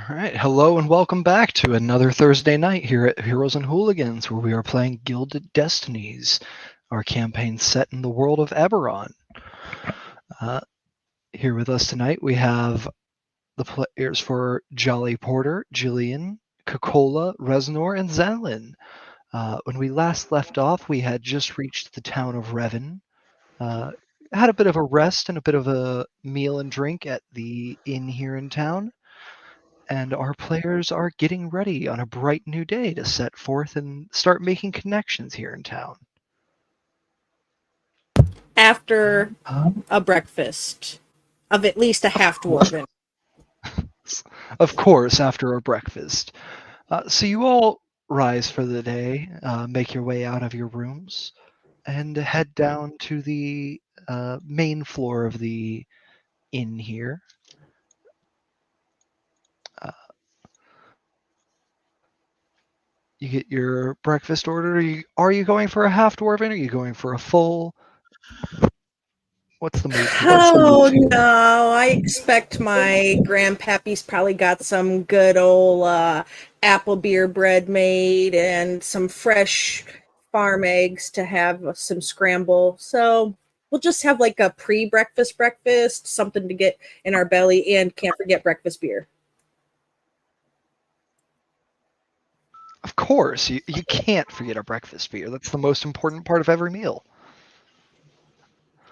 All right, hello and welcome back to another Thursday night here at Heroes and Hooligans, where we are playing Gilded Destinies, our campaign set in the world of Eberron. Here with us tonight, we have the players for Jolly Porter, Jillian, Coca-Cola, Reznor, and Zenlin. When we last left off, we had just reached the town of Revan, had a bit of a rest and a bit of a meal and drink at the inn here in town. And our players are getting ready on a bright new day to set forth and start making connections here in town. After a breakfast of at least a half dwarven. Of course, after a breakfast. So you all rise for the day, make your way out of your rooms, and head down to the main floor of the inn here. You get your breakfast order. Are you going for a half dwarven? Are you going for a full? What's the move? Oh no, I expect my grandpappy's probably got some good old apple beer bread made and some fresh farm eggs to have some scramble. So we'll just have like a breakfast, something to get in our belly, and can't forget breakfast beer. Of course, you can't forget a breakfast beer. That's the most important part of every meal.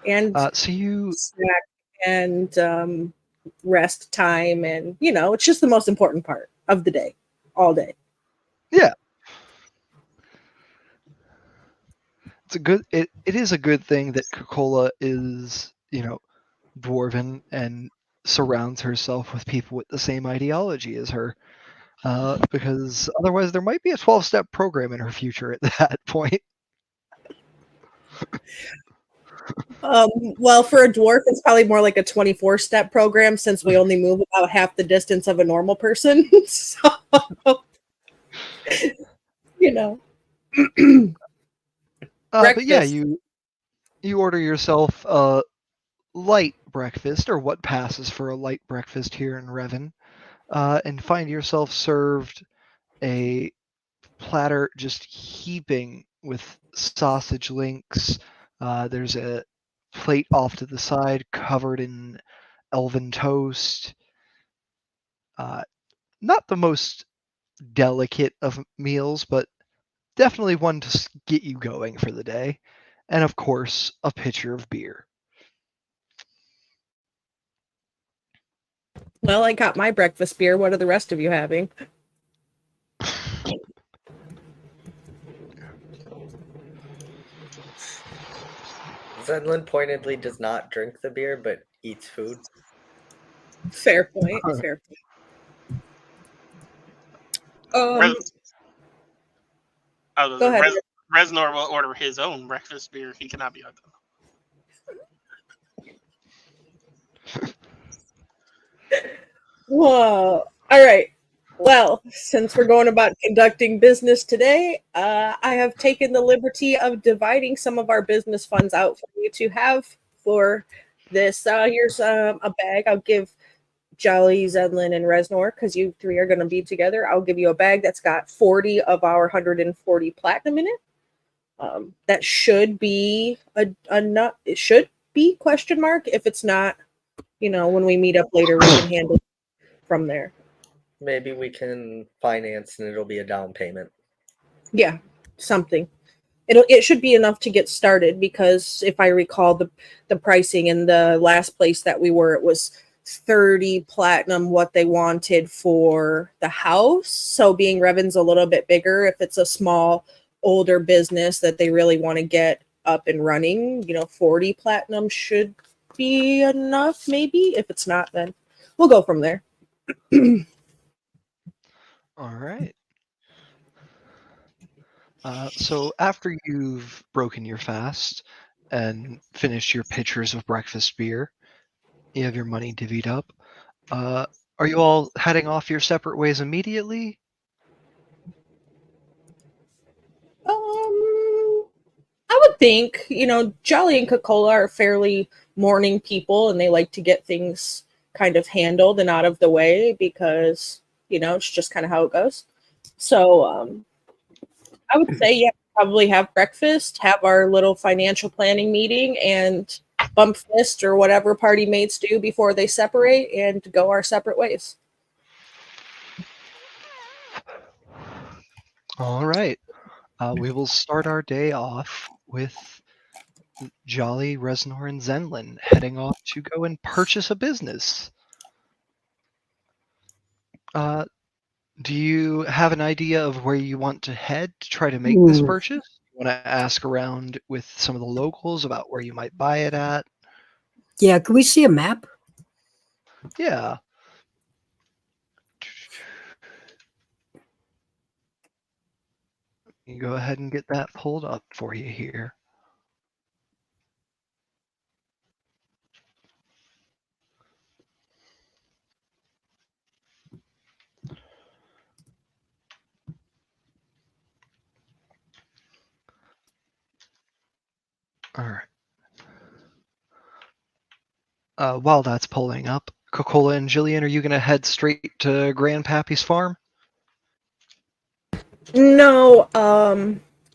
And snack and rest time, and it's just the most important part of the day, all day. Yeah, it is a good thing that Coca-Cola is dwarven and surrounds herself with people with the same ideology as her, because otherwise there might be a 12-step program in her future at that point. Well, for a dwarf, it's probably more like a 24-step program, since we only move about half the distance of a normal person. So, But yeah, you order yourself a light breakfast, or what passes for a light breakfast here in Revan, and find yourself served a platter just heaping with sausage links. There's a plate off to the side covered in elven toast. Not the most delicate of meals, but definitely one to get you going for the day. And of course, a pitcher of beer. Well, I got my breakfast beer. What are the rest of you having? Zenlin pointedly does not drink the beer, but eats food. Fair point. Fair point. Go ahead. Reznor will order his own breakfast beer. He cannot be outdone. Whoa. All right. Well, since we're going about conducting business today, I have taken the liberty of dividing some of our business funds out for you to have for this. Here's a bag. I'll give Jolly, Zenlin, and Reznor, because you three are going to be together. I'll give you a bag that's got 40 of our 140 platinum in it. That should be it should be question mark. If it's not, when we meet up later, we can handle it from there. Maybe we can finance and it'll be a down payment. Yeah, something. It should be enough to get started, because if I recall the pricing in the last place that we were, it was 30 platinum what they wanted for the house. So being Revan's a little bit bigger, if it's a small older business that they really want to get up and running, 40 platinum should be enough. Maybe if it's not, then we'll go from there. All right. So after you've broken your fast and finished your pitchers of breakfast beer, you have your money divvied up. Are you all heading off your separate ways immediately? I would think, Jolly and Coca-Cola are fairly morning people, and they like to get things kind of handled and out of the way, because It's just kind of how it goes. So I would say, yeah, probably have breakfast, have our little financial planning meeting, and bump fist or whatever party mates do before they separate and go our separate ways. All right. We will start our day off with Jolly, Resnor, and Zenlin heading off to go and purchase a business. Do you have an idea of where you want to head to try to make this purchase? You want to ask around with some of the locals about where you might buy it at? Yeah, can we see a map? Yeah. You go ahead and get that pulled up for you here. All right. While that's pulling up, Coca-Cola and Jillian, are you going to head straight to Grandpappy's farm? No,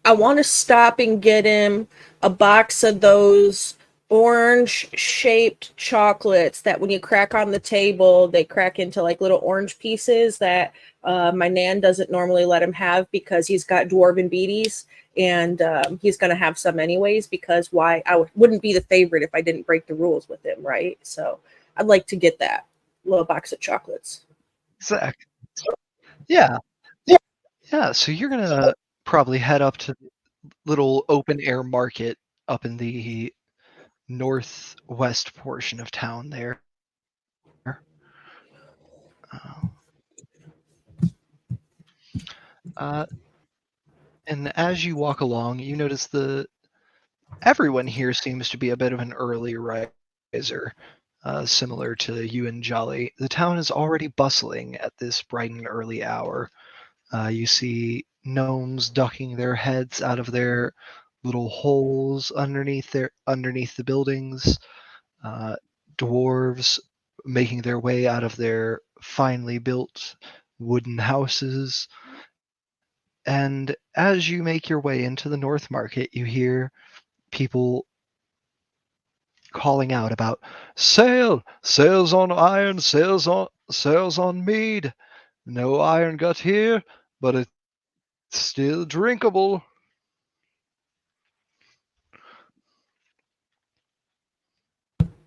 I want to stop and get him a box of those orange shaped chocolates that when you crack on the table, they crack into like little orange pieces that my nan doesn't normally let him have because he's got dwarven beaties, and he's going to have some anyways because why I wouldn't be the favorite if I didn't break the rules with him, right? So I'd like to get that little box of chocolates. Zach. Yeah. Yeah, so you're going to probably head up to the little open air market up in the northwest portion of town there. And as you walk along, you notice everyone here seems to be a bit of an early riser, similar to you and Jolly. The town is already bustling at this bright and early hour. You see gnomes ducking their heads out of their little holes underneath the buildings. Dwarves making their way out of their finely built wooden houses. And as you make your way into the North Market, you hear people calling out about sales on iron, sales on mead. No iron got here, but it's still drinkable.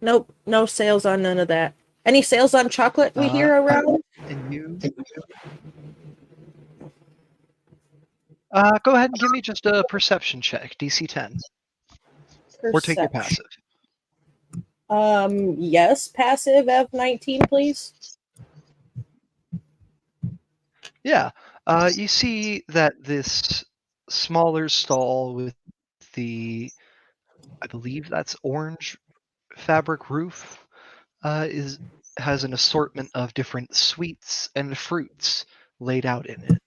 Nope, no sales on none of that. Any sales on chocolate we hear around? And you go ahead and give me just a perception check, DC 10. Or take your passive. Yes, passive F19, please. Yeah. You see that this smaller stall with I believe that's orange fabric roof, has an assortment of different sweets and fruits laid out in it.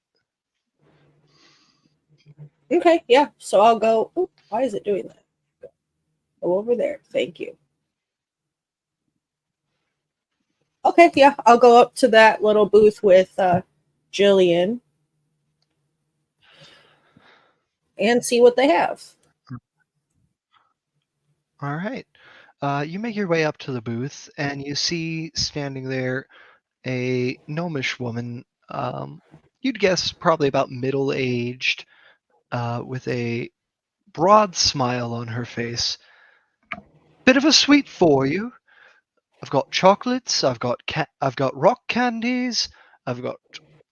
Okay, yeah. So I'll go. Ooh, why is it doing that? Go over there. Thank you. Okay, yeah. I'll go up to that little booth with Jillian and see what they have. All right. You make your way up to the booth, and you see standing there a gnomish woman. You'd guess probably about middle-aged, with a broad smile on her face. Bit of a sweet for you. I've got chocolates. I've got rock candies. I've got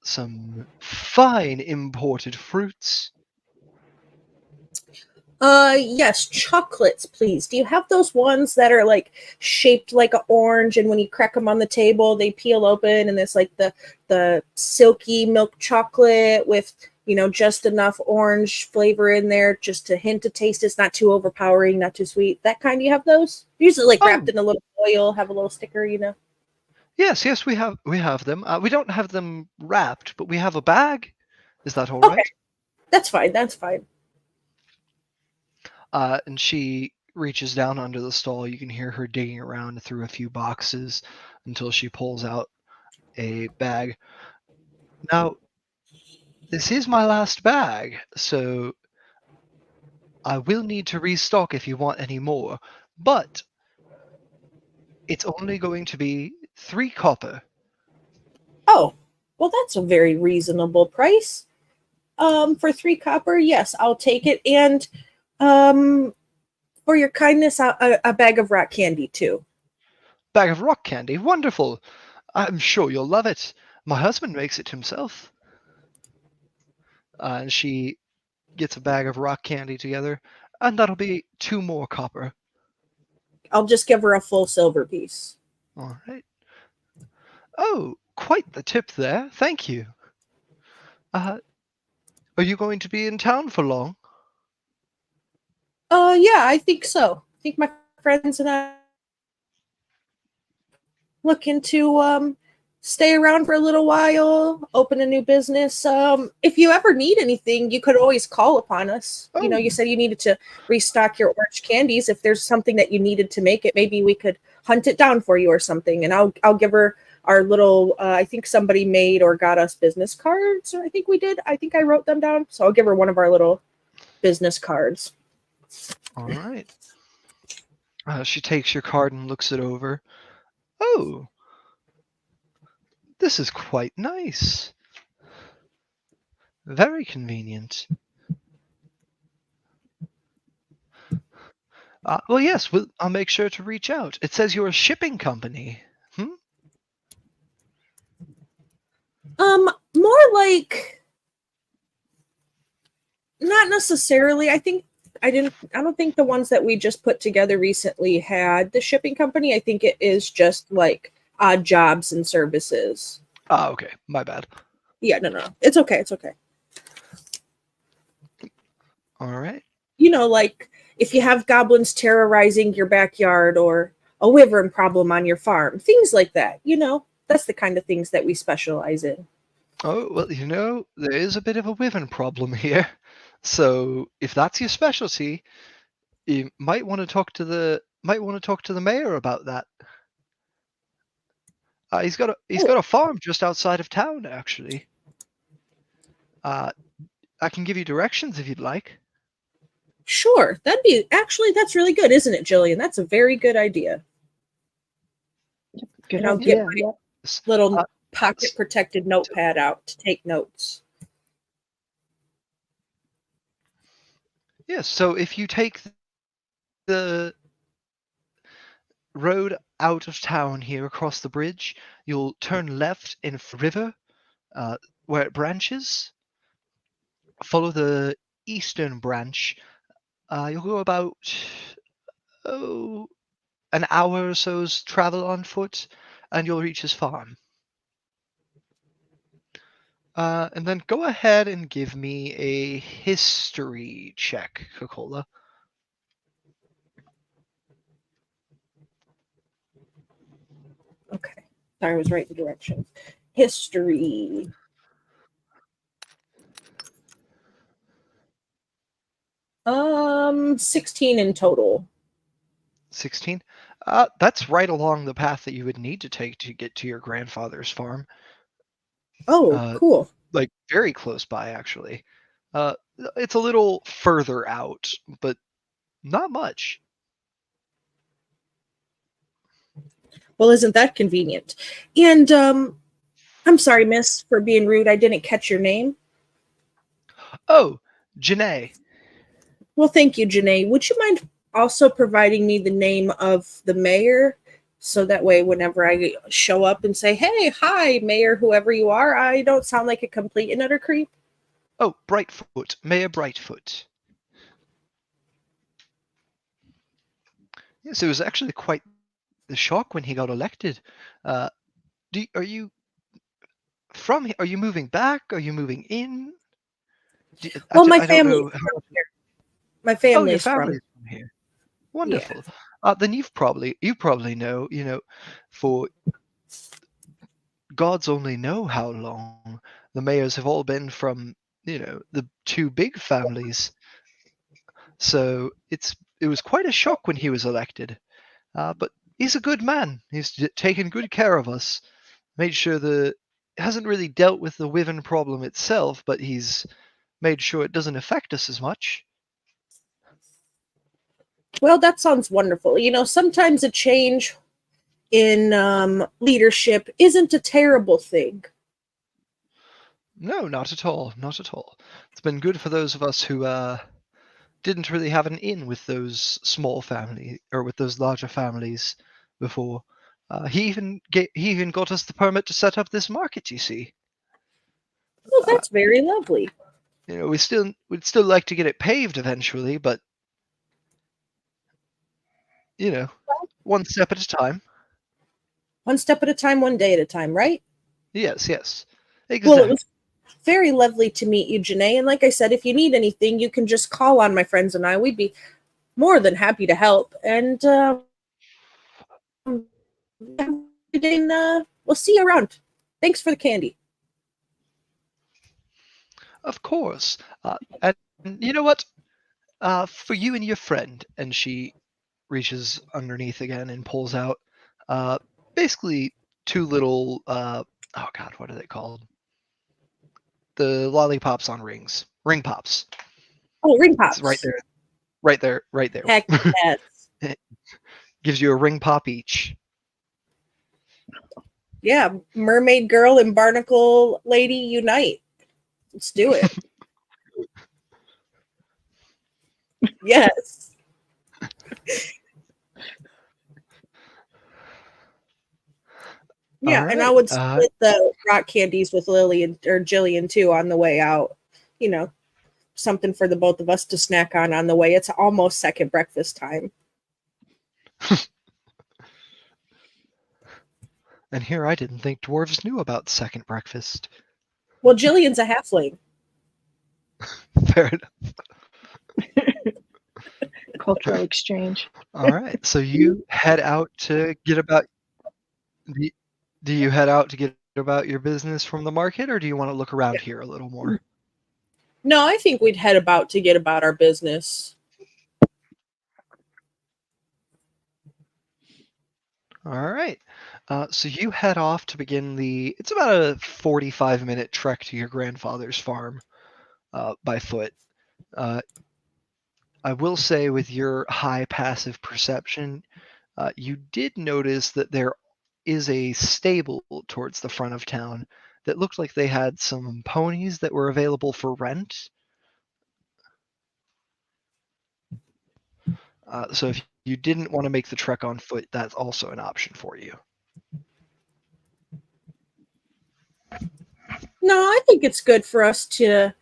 some fine imported fruits. Yes, chocolates, please. Do you have those ones that are like shaped like an orange, and when you crack them on the table, they peel open, and it's like the silky milk chocolate with just enough orange flavor in there, just to hint of taste. It's not too overpowering, not too sweet. That kind. Do you have those? Usually like wrapped in a little foil, have a little sticker. Yes, we have them. We don't have them wrapped, but we have a bag. Is that all right? Okay, that's fine. That's fine. And she reaches down under the stall. You can hear her digging around through a few boxes until she pulls out a bag. Now, this is my last bag, so I will need to restock if you want any more, but it's only going to be 3 copper. Oh, well, that's a very reasonable price. For 3 copper, yes, I'll take it. And for your kindness, a bag of rock candy too. Bag of rock candy, wonderful. I'm sure you'll love it. My husband makes it himself. And she gets a bag of rock candy together, and that'll be 2 more copper. I'll just give her a full silver piece. All right. Oh, quite the tip there. Thank you. Are you going to be in town for long? Yeah, I think so. I think my friends and I looking to stay around for a little while, open a new business. If you ever need anything, you could always call upon us. You know, Oh. you said you needed to restock your orange candies. If there's something that you needed to make it, maybe we could hunt it down for you or something. And I'll give her our little. I think somebody made or got us business cards, or I think we did. I think I wrote them down, so I'll give her one of our little business cards. All right. She takes your card and looks it over. Oh, this is quite nice. Very convenient. Well, yes, I'll make sure to reach out. It says you're a shipping company. More like not necessarily. I don't think the ones that we just put together recently had the shipping company. I think it is just like odd jobs and services. Okay. My bad. Yeah, no. It's okay. It's okay. All right. You know, like if you have goblins terrorizing your backyard or a wyvern problem on your farm, things like that. You know, that's the kind of things that we specialize in. Oh, well, there is a bit of a wyvern problem here. So if that's your specialty, you might want to talk to the mayor about that. He's got a farm just outside of town, actually. I can give you directions if you'd like. Sure, that's really good, isn't it, Jillian? That's a very good idea. Good And I'll idea. get my Yeah. little Uh, pocket protected notepad out to take notes. Yes, so if you take the road out of town here across the bridge, you'll turn left in the river where it branches. Follow the eastern branch. You'll go about an hour or so's travel on foot, and you'll reach his farm. And then go ahead and give me a history check, Coca-Cola. Okay. Sorry, I was writing directions. History. 16 in total. 16. That's right along the path that you would need to take to get to your grandfather's farm. Oh, cool. Like very close by, actually. It's a little further out, but not much. Well, isn't that convenient? And I'm sorry, miss, for being rude. I didn't catch your name. Oh, Janae. Well, thank you, Janae. Would you mind also providing me the name of the mayor? So that way, whenever I show up and say, hey, hi, mayor, whoever you are, I don't sound like a complete and utter creep. Oh, Brightfoot. Mayor Brightfoot. Yes, it was actually quite the shock when he got elected. Are you are you moving back? Are you moving in? Well, my I don't family's know. from here. My Oh, your family's family's from. from here. Wonderful. Then you probably know, for gods only know how long the mayors have all been from, the 2 big families. So it was quite a shock when he was elected. But he's a good man. He's taken good care of us. Made sure hasn't really dealt with the Wyvern problem itself, but he's made sure it doesn't affect us as much. Well, that sounds wonderful. Sometimes a change in leadership isn't a terrible thing. No, not at all. Not at all. It's been good for those of us who didn't really have an in with those small family or with those larger families before. He even got us the permit to set up this market. You see, Well, that's very lovely. we'd still like to get it paved eventually, but one step at a time. One step at a time, one day at a time, right? Yes, Well, exactly. it was very lovely to meet you, Janae. And like I said, if you need anything, you can just call on my friends and I. We'd be more than happy to help. And we'll see you around. Thanks for the candy. Of course. And you know what? For you and your friend, and she reaches underneath again and pulls out basically two little oh god, what are they called? The lollipops on rings. Ring pops. Oh, ring pops. It's right there. Right there. Right there. Heck yes. Gives you a ring pop each. Yeah, mermaid girl and barnacle lady unite. Let's do it. Yes. Yeah, All and I right. would split the rock candies with Lily or Jillian too on the way out. Something for the both of us to snack on the way. It's almost second breakfast time. And here I didn't think dwarves knew about second breakfast. Well, Jillian's a halfling. Fair enough. Cultural exchange. All right. So you head out to get about. Do you head out to get about your business from the market, or do you want to look around here a little more? No, I think we'd head about to get about our business. All right. So you head off to begin it's about a 45-minute trek to your grandfather's farm by foot. I will say with your high passive perception, you did notice that there is a stable towards the front of town that looked like they had some ponies that were available for rent. So if you didn't want to make the trek on foot, that's also an option for you. No, I think it's good for us to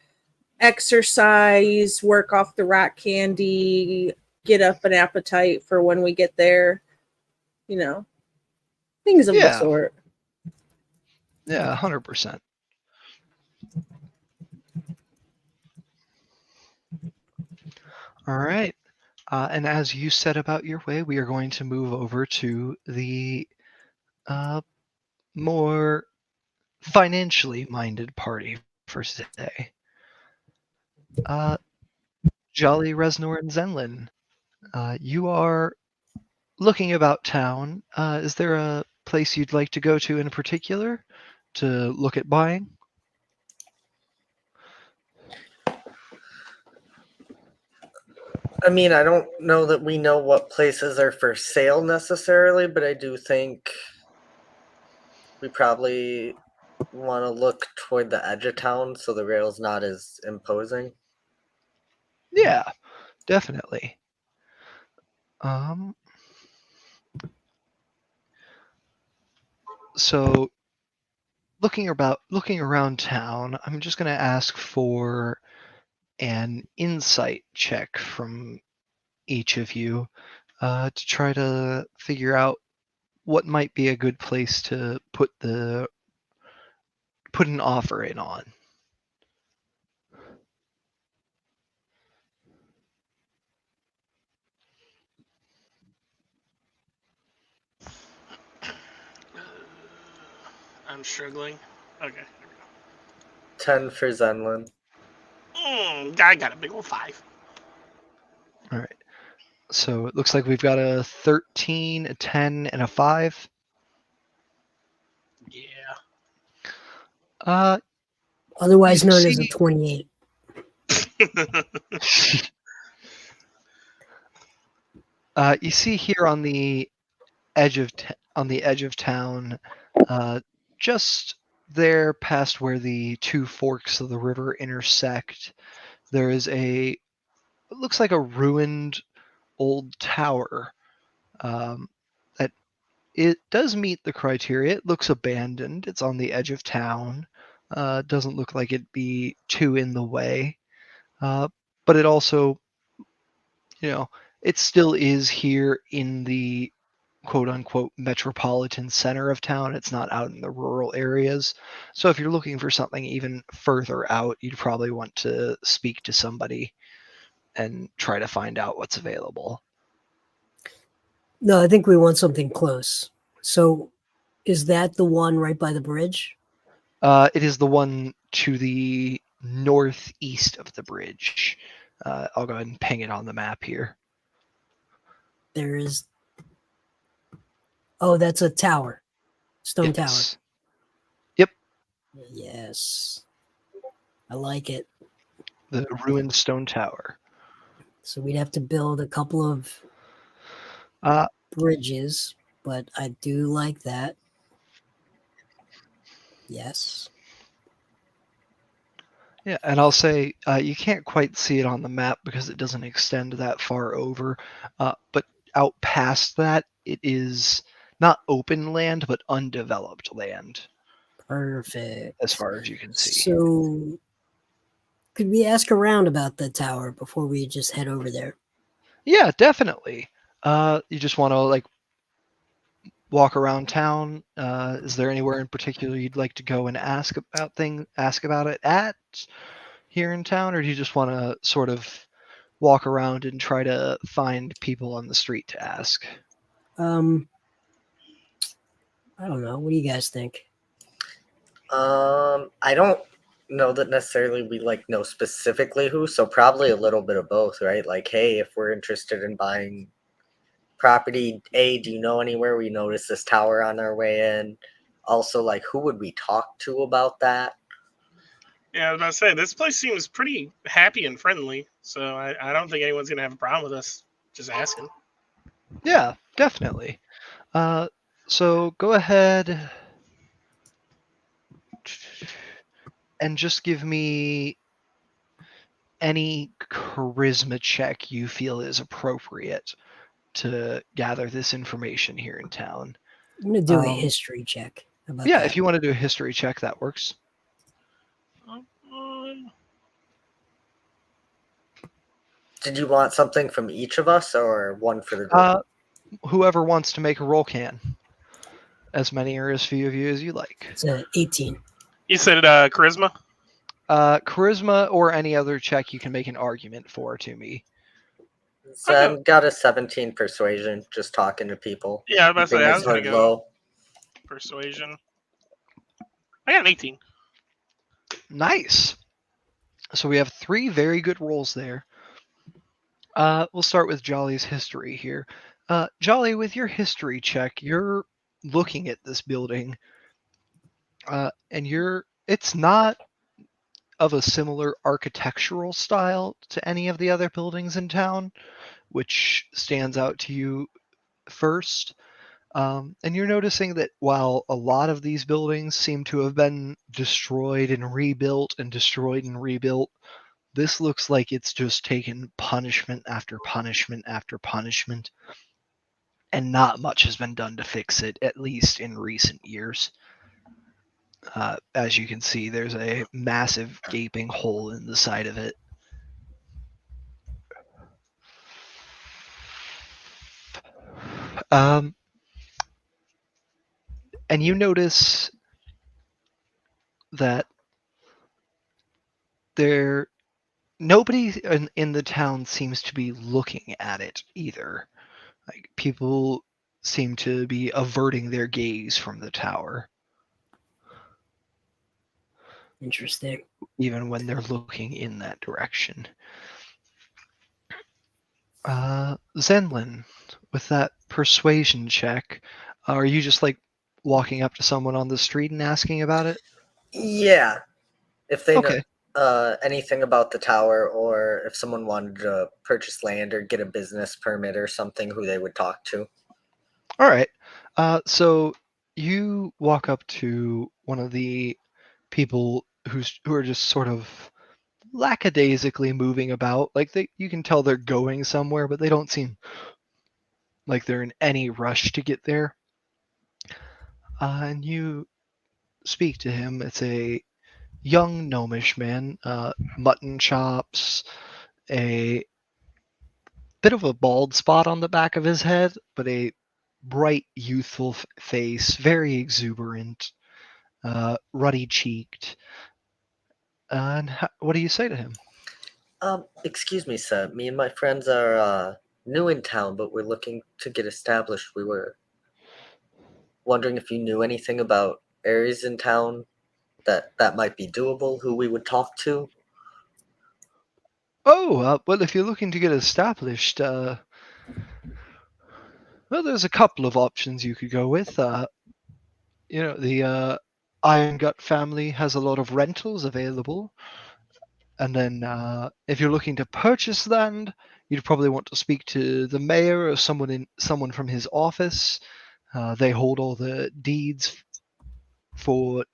exercise, work off the rock candy, get up an appetite for when we get there. Things of the sort. Yeah, 100%. All right. And as you set about your way, we are going to move over to the more financially minded party for today. Jolly, Resnor, and Zenlin, you are looking about town. Is there a place you'd like to go to in particular to look at buying? I mean, I don't know that we know what places are for sale necessarily, but I do think we probably want to look toward the edge of town so the rail's not as imposing. Yeah, definitely. So looking around town, I'm just going to ask for an insight check from each of you to try to figure out what might be a good place to put an offer in on. I'm struggling. Okay. 10 for Zenlin. I got a big old 5. All right. So it looks like we've got a 13, a 10, and a 5. Yeah. Uh, Otherwise You known as a see- 28. you see here on the edge of town, just there past where the two forks of the river intersect, there is it looks like a ruined old tower. That it does meet the criteria. It looks abandoned. It's on the edge of town. Doesn't look like it'd be too in the way. But it also, it still is here in the quote unquote metropolitan center of town. It's not out in the rural areas. So if you're looking for something even further out, you'd probably want to speak to somebody and try to find out what's available. No, I think we want something close. So is that the one right by the bridge? It is the one to the northeast of the bridge. I'll go ahead and ping it on the map here. There is. Oh, that's a tower. Stone Yes. tower. Yep, Yes. I like it. the ruined stone tower. So we'd have to build a couple of Uh, bridges, but I do like that. Yes. Yeah, and I'll say you can't quite see it on the map because it doesn't extend that far over. But out past that, it is not open land, but undeveloped land, Perfect. as far as you can see. So could we ask around about the tower before we just head over there? Yeah, definitely. You just want to walk around town. Is there anywhere in particular you'd like to go and ask about it at here in town, or do you just want to sort of walk around and try to find people on the street to ask? I don't know. What do you guys think? I don't know that necessarily we know specifically who, so probably a little bit of both, right? Like, hey, if we're interested in buying property A, do you know anywhere? We noticed this tower on our way in. Also, who would we talk to about that? Yeah, I was about to say, this place seems pretty happy and friendly, so I don't think anyone's going to have a problem with us just asking. Yeah, definitely. So go ahead and just give me any charisma check you feel is appropriate to gather this information here in town. I'm going to do a history check. How about Yeah, that? if you want to do a history check, that works. Did you want something from each of us or one for the group? Whoever wants to make a roll can. As many or as few of you as you like. It's a 18. You said charisma? Charisma or any other check you can make an argument for to me. Zen got a 17 persuasion, just talking to people. Yeah, I was about to say, I was Keeping going his to hood go low. persuasion. I got an 18. Nice. So we have 3 very good rolls there. We'll start with Jolly's history here. Jolly, with your history check, you're looking at this building, and it's not of a similar architectural style to any of the other buildings in town, which stands out to you first. And you're noticing that while a lot of these buildings seem to have been destroyed and rebuilt and destroyed and rebuilt, this looks like it's just taken punishment after punishment after punishment, and not much has been done to fix it, at least in recent years. As you can see, there's a massive gaping hole in the side of it. And you notice that nobody in the town seems to be looking at it either. People seem to be averting their gaze from the tower. Interesting. Even when they're looking in that direction. Zenlin, with that persuasion check, are you just walking up to someone on the street and asking about it? Yeah, if they know Okay. anything about the tower, or if someone wanted to purchase land or get a business permit or something, who they would talk to. All right. So you walk up to one of the people who are just sort of lackadaisically moving about. Like you can tell they're going somewhere, but they don't seem like they're in any rush to get there. And you speak to him. It's a young gnomish man, mutton chops, a bit of a bald spot on the back of his head, but a bright, youthful face, very exuberant, ruddy cheeked. And what do you say to him? Excuse me, sir. Me and my friends are new in town, but we're looking to get established. We were wondering if you knew anything about areas in town that might be doable, who we would talk to. Oh, well, if you're looking to get established, well, there's a couple of options you could go with. The Iron Gut family has a lot of rentals available. And then if you're looking to purchase land, you'd probably want to speak to the mayor or someone from his office. They hold all the deeds for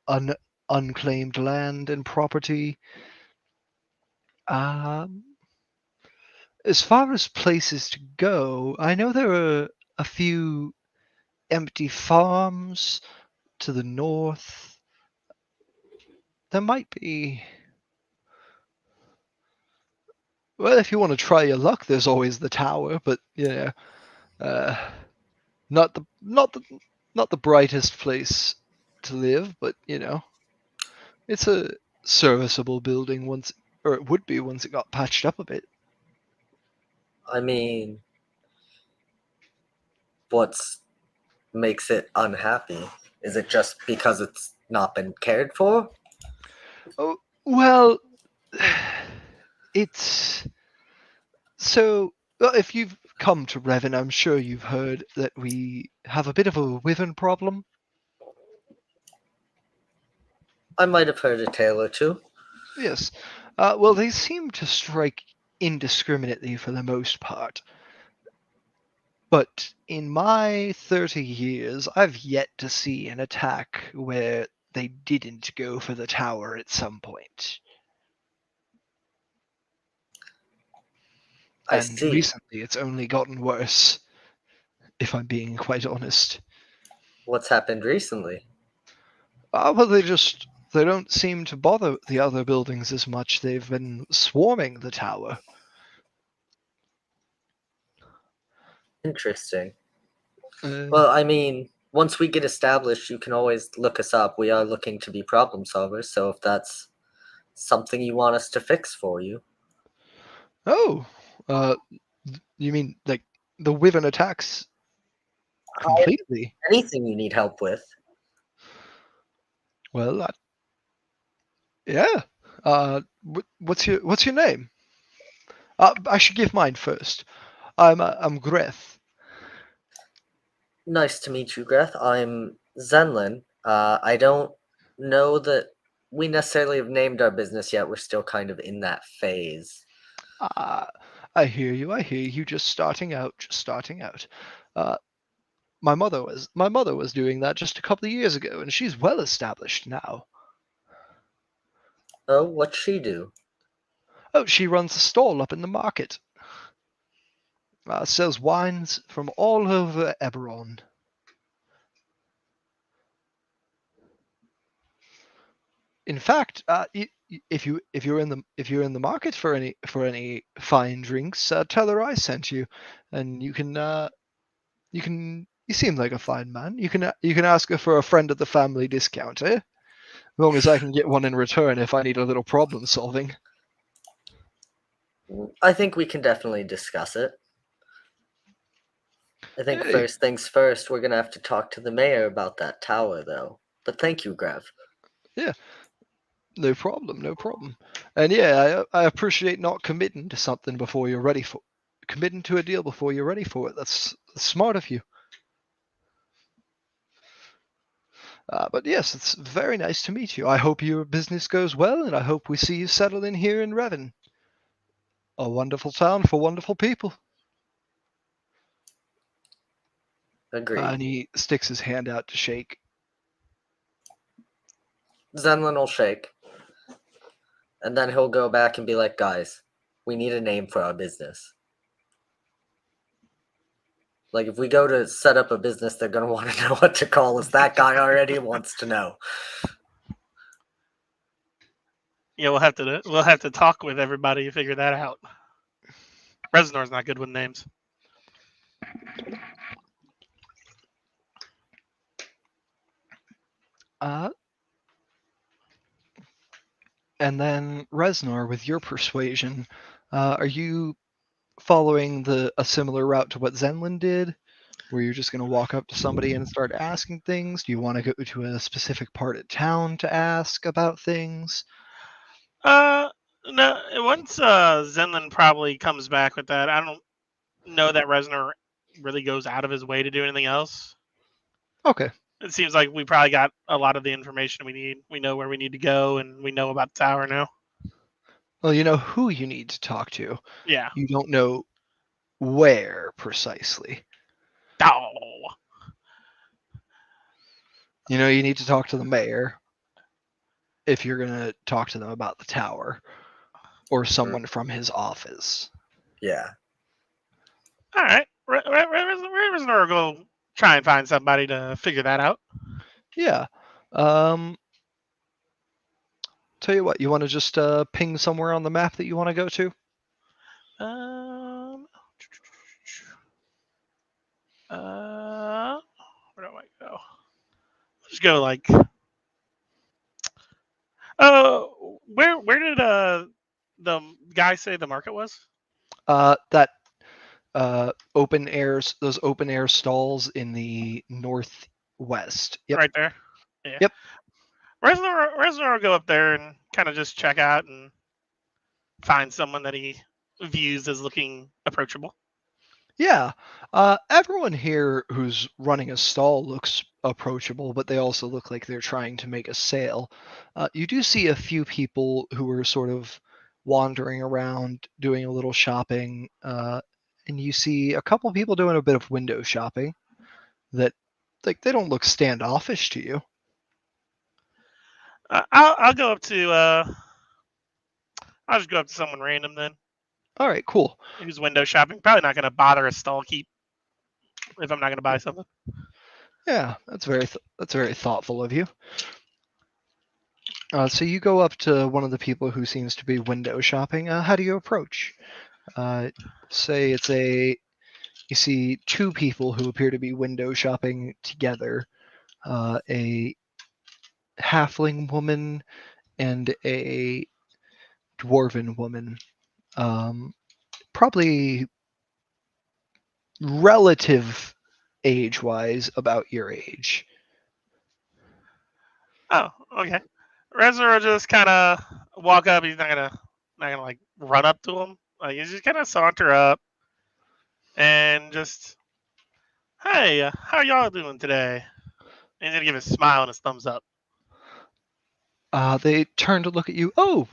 unclaimed land and property. Um, as far as places to go, I know there are a few empty farms to the north. There might be. Well, if you want to try your luck, there's always the tower, but uh, not the brightest place to live, but it's a serviceable building or it would be once it got patched up a bit. I mean, what makes it unhappy? Is it just because it's not been cared for? Oh, well, it's so. Well, if you've come to Revan, I'm sure you've heard that we have a bit of a wyvern problem. I might have heard a tale or two. Yes. Well, they seem to strike indiscriminately for the most part. But in my 30 years, I've yet to see an attack where they didn't go for the tower at some point. I And see. recently it's only gotten worse, if I'm being quite honest. What's happened recently? Well, they don't seem to bother the other buildings as much. They've been swarming the tower. Interesting. Uh, Well, I mean, once we get established, you can always look us up. We are looking to be problem solvers, so if that's something you want us to fix for you. oh, uh, you mean like the wyvern attacks completely? Anything you need help with. Well, yeah. What's your name? I should give mine first. I'm Greth. Nice to meet you, Greth. I'm Zenlin. I don't know that we necessarily have named our business yet. We're still kind of in that phase. I hear you. I hear you. Just starting out. Just starting out. Uh, my mother was doing that just a couple of years ago, and she's well established now. Oh, what'd she do? Oh, she runs a stall up in the market. Sells wines from all over Eberron. In fact, if you're in the market for any fine drinks, tell her I sent you, and you seem like a fine man. You can ask her for a friend of the family discount, eh? As long as I can get one in return if I need a little problem solving. I think we can definitely discuss it. I think Hey, first things first, we're gonna have to talk to the mayor about that tower, though. But thank you, Grev. yeah, no problem, no problem. And yeah, I appreciate not committing to something before you're ready for committing to a deal before you're ready for it. That's smart of you. But yes, it's very nice to meet you. I hope your business goes well, and I hope we see you settle in here in Revan. A wonderful town for wonderful people. Agreed. And he sticks his hand out to shake. Zenlin will shake. And then he'll go back and be like, guys, we need a name for our business. Like, if we go to set up a business, they're going to want to know what to call us. That guy already wants to know. Yeah, we'll have to talk with everybody to figure that out. Resnor's not good with names. And then Reznor, with your persuasion, are you following a similar route to what Zenlin did, where you're just going to walk up to somebody and start asking things? Do you want to go to a specific part of town to ask about things? No. Once Zenlin probably comes back with that, I don't know that Reznor really goes out of his way to do anything else. Okay. It seems like we probably got a lot of the information we need. We know where we need to go, and we know about the tower now. Well, you know who you need to talk to. Yeah. You don't know where precisely. Oh. You know, you need to talk to the mayor if you're going to talk to them about the tower, or someone from his office. Yeah. All right. Reznor will go try and find somebody to figure that out. Yeah. Tell you what, you want to just ping somewhere on the map that you want to go to? Where do I go? Let's go like. Where did the guy say the market was? That open airs, those open air stalls in the northwest. Yep. Right there. Yeah. Yep. Reznor will go up there and kind of just check out and find someone that he views as looking approachable. Yeah. Everyone here who's running a stall looks approachable, but they also look like they're trying to make a sale. You do see a few people who are sort of wandering around doing a little shopping, and you see a couple people doing a bit of window shopping that, like, they don't look standoffish to you. I'll go up to I'll just go up to someone random then. All right, cool. Who's window shopping? Probably not going to bother a stall keep if I'm not going to buy something. Yeah, that's very thoughtful of you. So you go up to one of the people who seems to be window shopping. How do you approach? Say you see two people who appear to be window shopping together, a halfling woman and a dwarven woman. Probably relative age-wise about your age. Oh, okay. Reznor will just kind of walk up. He's not gonna like run up to him. Like, he's just kind of saunter up and just, hey, how y'all doing today? And he's gonna give a smile and a thumbs up. They turn to look at you. Oh,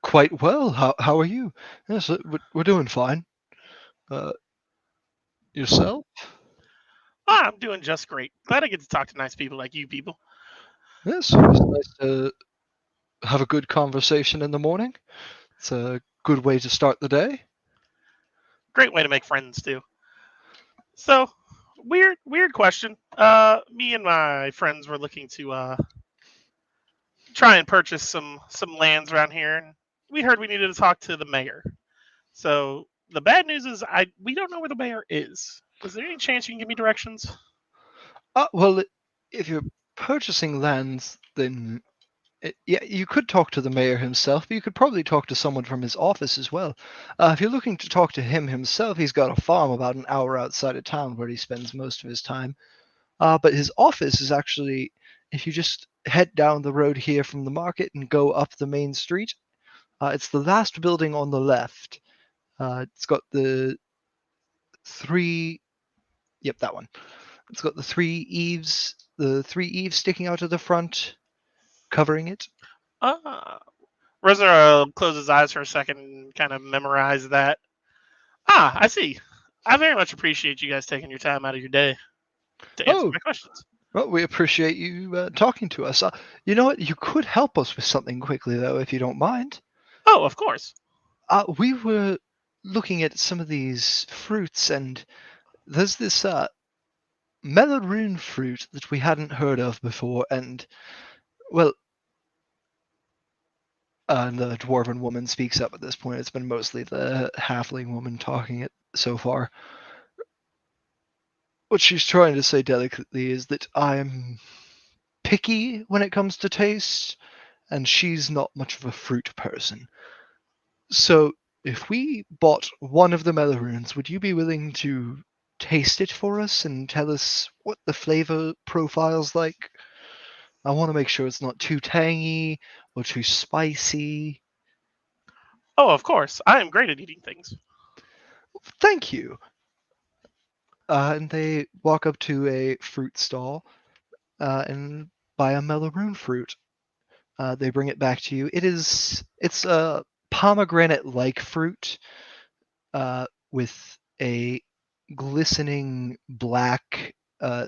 quite well. How are you? Yes, we're doing fine. Yourself? I'm doing just great. Glad I get to talk to nice people like you people. Yes, it's nice to have a good conversation in the morning. It's a good way to start the day. Great way to make friends too. So, weird question. Me and my friends were looking to try and purchase some lands around here, and we heard we needed to talk to the mayor. So the bad news is we don't know where the mayor is. Is there any chance you can give me directions? Well, if you're purchasing lands, then yeah, you could talk to the mayor himself, but you could probably talk to someone from his office as well. If you're looking to talk to him himself, he's got a farm about an hour outside of town where he spends most of his time. But his office is actually, if you just head down the road here from the market and go up the main street, it's the last building on the left. It's got the three. Yep, that one. It's got the three eaves the 3 eaves sticking out of the front, covering it? Resner closes his eyes for a second and kind of memorize that. I see. I very much appreciate you guys taking your time out of your day to answer Oh, my questions. well, we appreciate you talking to us. You know what? You could help us with something quickly, though, if you don't mind. Oh, of course. We were looking at some of these fruits, and there's this melon fruit that we hadn't heard of before, and, well, and the dwarven woman speaks up at this point. It's been mostly the halfling woman talking it so far. What she's trying to say delicately is that I'm picky when it comes to taste, and she's not much of a fruit person. So, if we bought one of the melons, would you be willing to taste it for us and tell us what the flavor profile's like? I want to make sure it's not too tangy or too spicy. Oh, of course. I am great at eating things. Thank you. And they walk up to a fruit stall and buy a melon fruit. They bring it back to you. It's a pomegranate-like fruit with a glistening black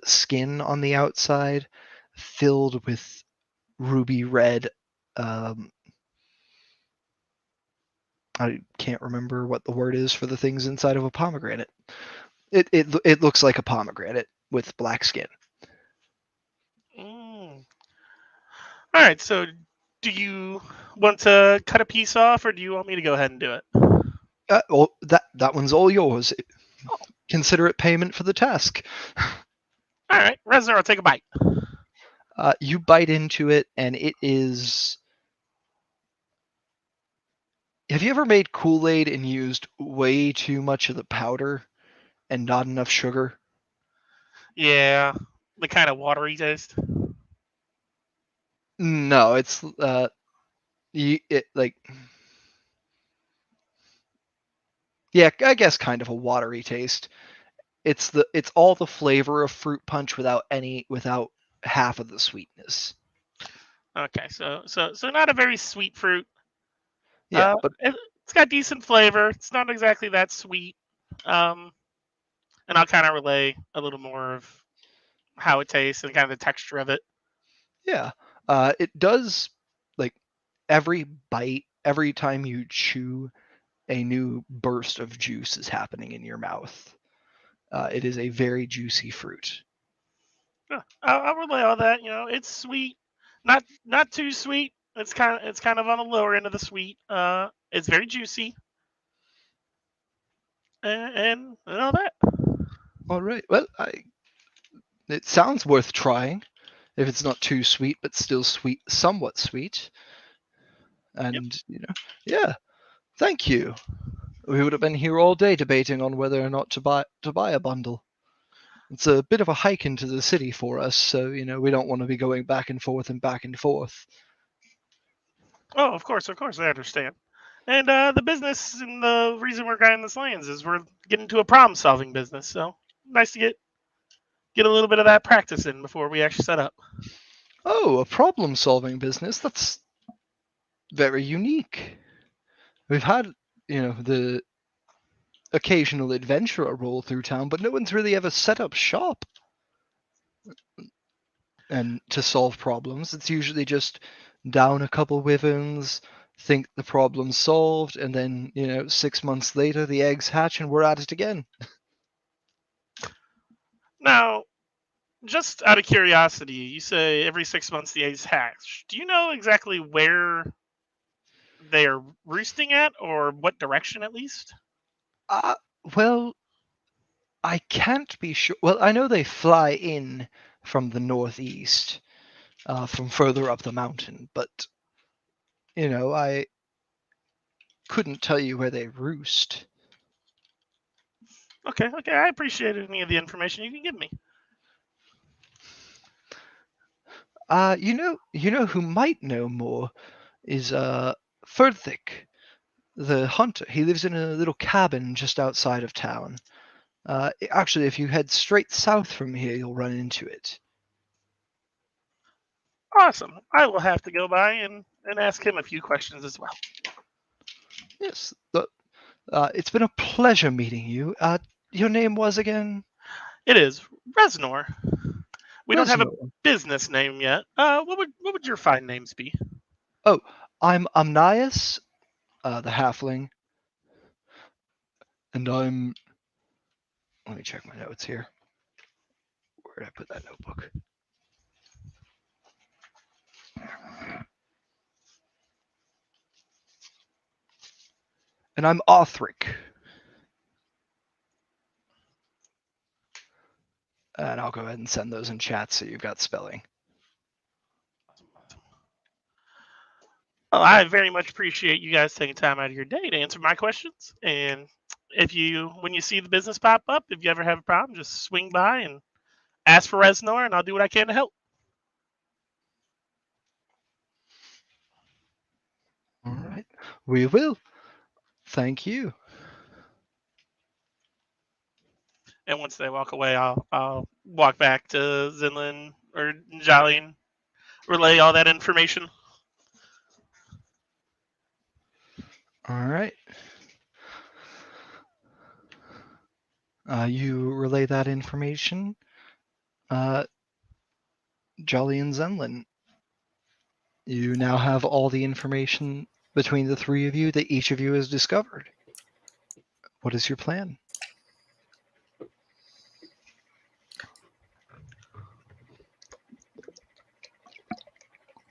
skin on the outside, filled with ruby red. I can't remember what the word is for the things inside of a pomegranate. It looks like a pomegranate with black skin. Mm. All right. So, do you want to cut a piece off, or do you want me to go ahead and do it? Well, that one's all yours. Consider it payment for the task. All right, Resner, I'll take a bite. You bite into it, and it is. Have you ever made Kool-Aid and used way too much of the powder and not enough sugar? Yeah, the kind of watery taste. No, it's yeah, I guess kind of a watery taste. It's all the flavor of fruit punch without half of the sweetness. Okay, so not a very sweet fruit. Yeah, but it's got decent flavor. It's not exactly that sweet. And I'll kind of relay a little more of how it tastes and kind of the texture of it. yeah, it does, like, every bite, every time you chew, a new burst of juice is happening in your mouth. It is a very juicy fruit. Yeah, I'll relay all that. You know, it's sweet, not too sweet. It's kind of on the lower end of the sweet. It's very juicy, and all that. All right. Well, it sounds worth trying, if it's not too sweet, but still sweet, somewhat sweet. And yeah. Thank you. We would have been here all day debating on whether or not to buy a bundle. It's a bit of a hike into the city for us, so we don't want to be going back and forth and back and forth. Oh, of course, I understand. And the business and the reason we're buying this lands is we're getting into a problem-solving business. So nice to get a little bit of that practice in before we actually set up. Oh, a problem-solving business? That's very unique. We've had, the occasional adventurer roll through town, but no one's really ever set up shop and to solve problems. It's usually just down a couple wyverns, think the problem's solved, and then 6 months later the eggs hatch and we're at it again. Now, just out of curiosity, you say every 6 months the eggs hatch. Do you know exactly where they are roosting at, or what direction at least? Well, I can't be sure. Well, I know they fly in from the northeast, from further up the mountain, but I couldn't tell you where they roost. Okay, I appreciate any of the information you can give me. You know who might know more is Furthik, the hunter. He lives in a little cabin just outside of town. Actually, if you head straight south from here, you'll run into it. Awesome. I will have to go by and ask him a few questions as well. Yes. It's been a pleasure meeting you. Your name was again? It is Reznor. We don't have a Reznor. business name yet. What would your fine names be? Oh, I'm Amnias, the halfling. And I'm... Let me check my notes here. Where did I put that notebook? And I'm Othric. And I'll go ahead and send those in chat so you've got spelling. Well, I very much appreciate you guys taking time out of your day to answer my questions. And when you see the business pop up, if you ever have a problem, just swing by and ask for Reznor, and I'll do what I can to help. All right. We will. Thank you. And once they walk away, I'll walk back to Zinlin or Jolly and relay all that information. All right. You relay that information. Jolly and Zenlin, you now have all the information between the three of you that each of you has discovered. What is your plan?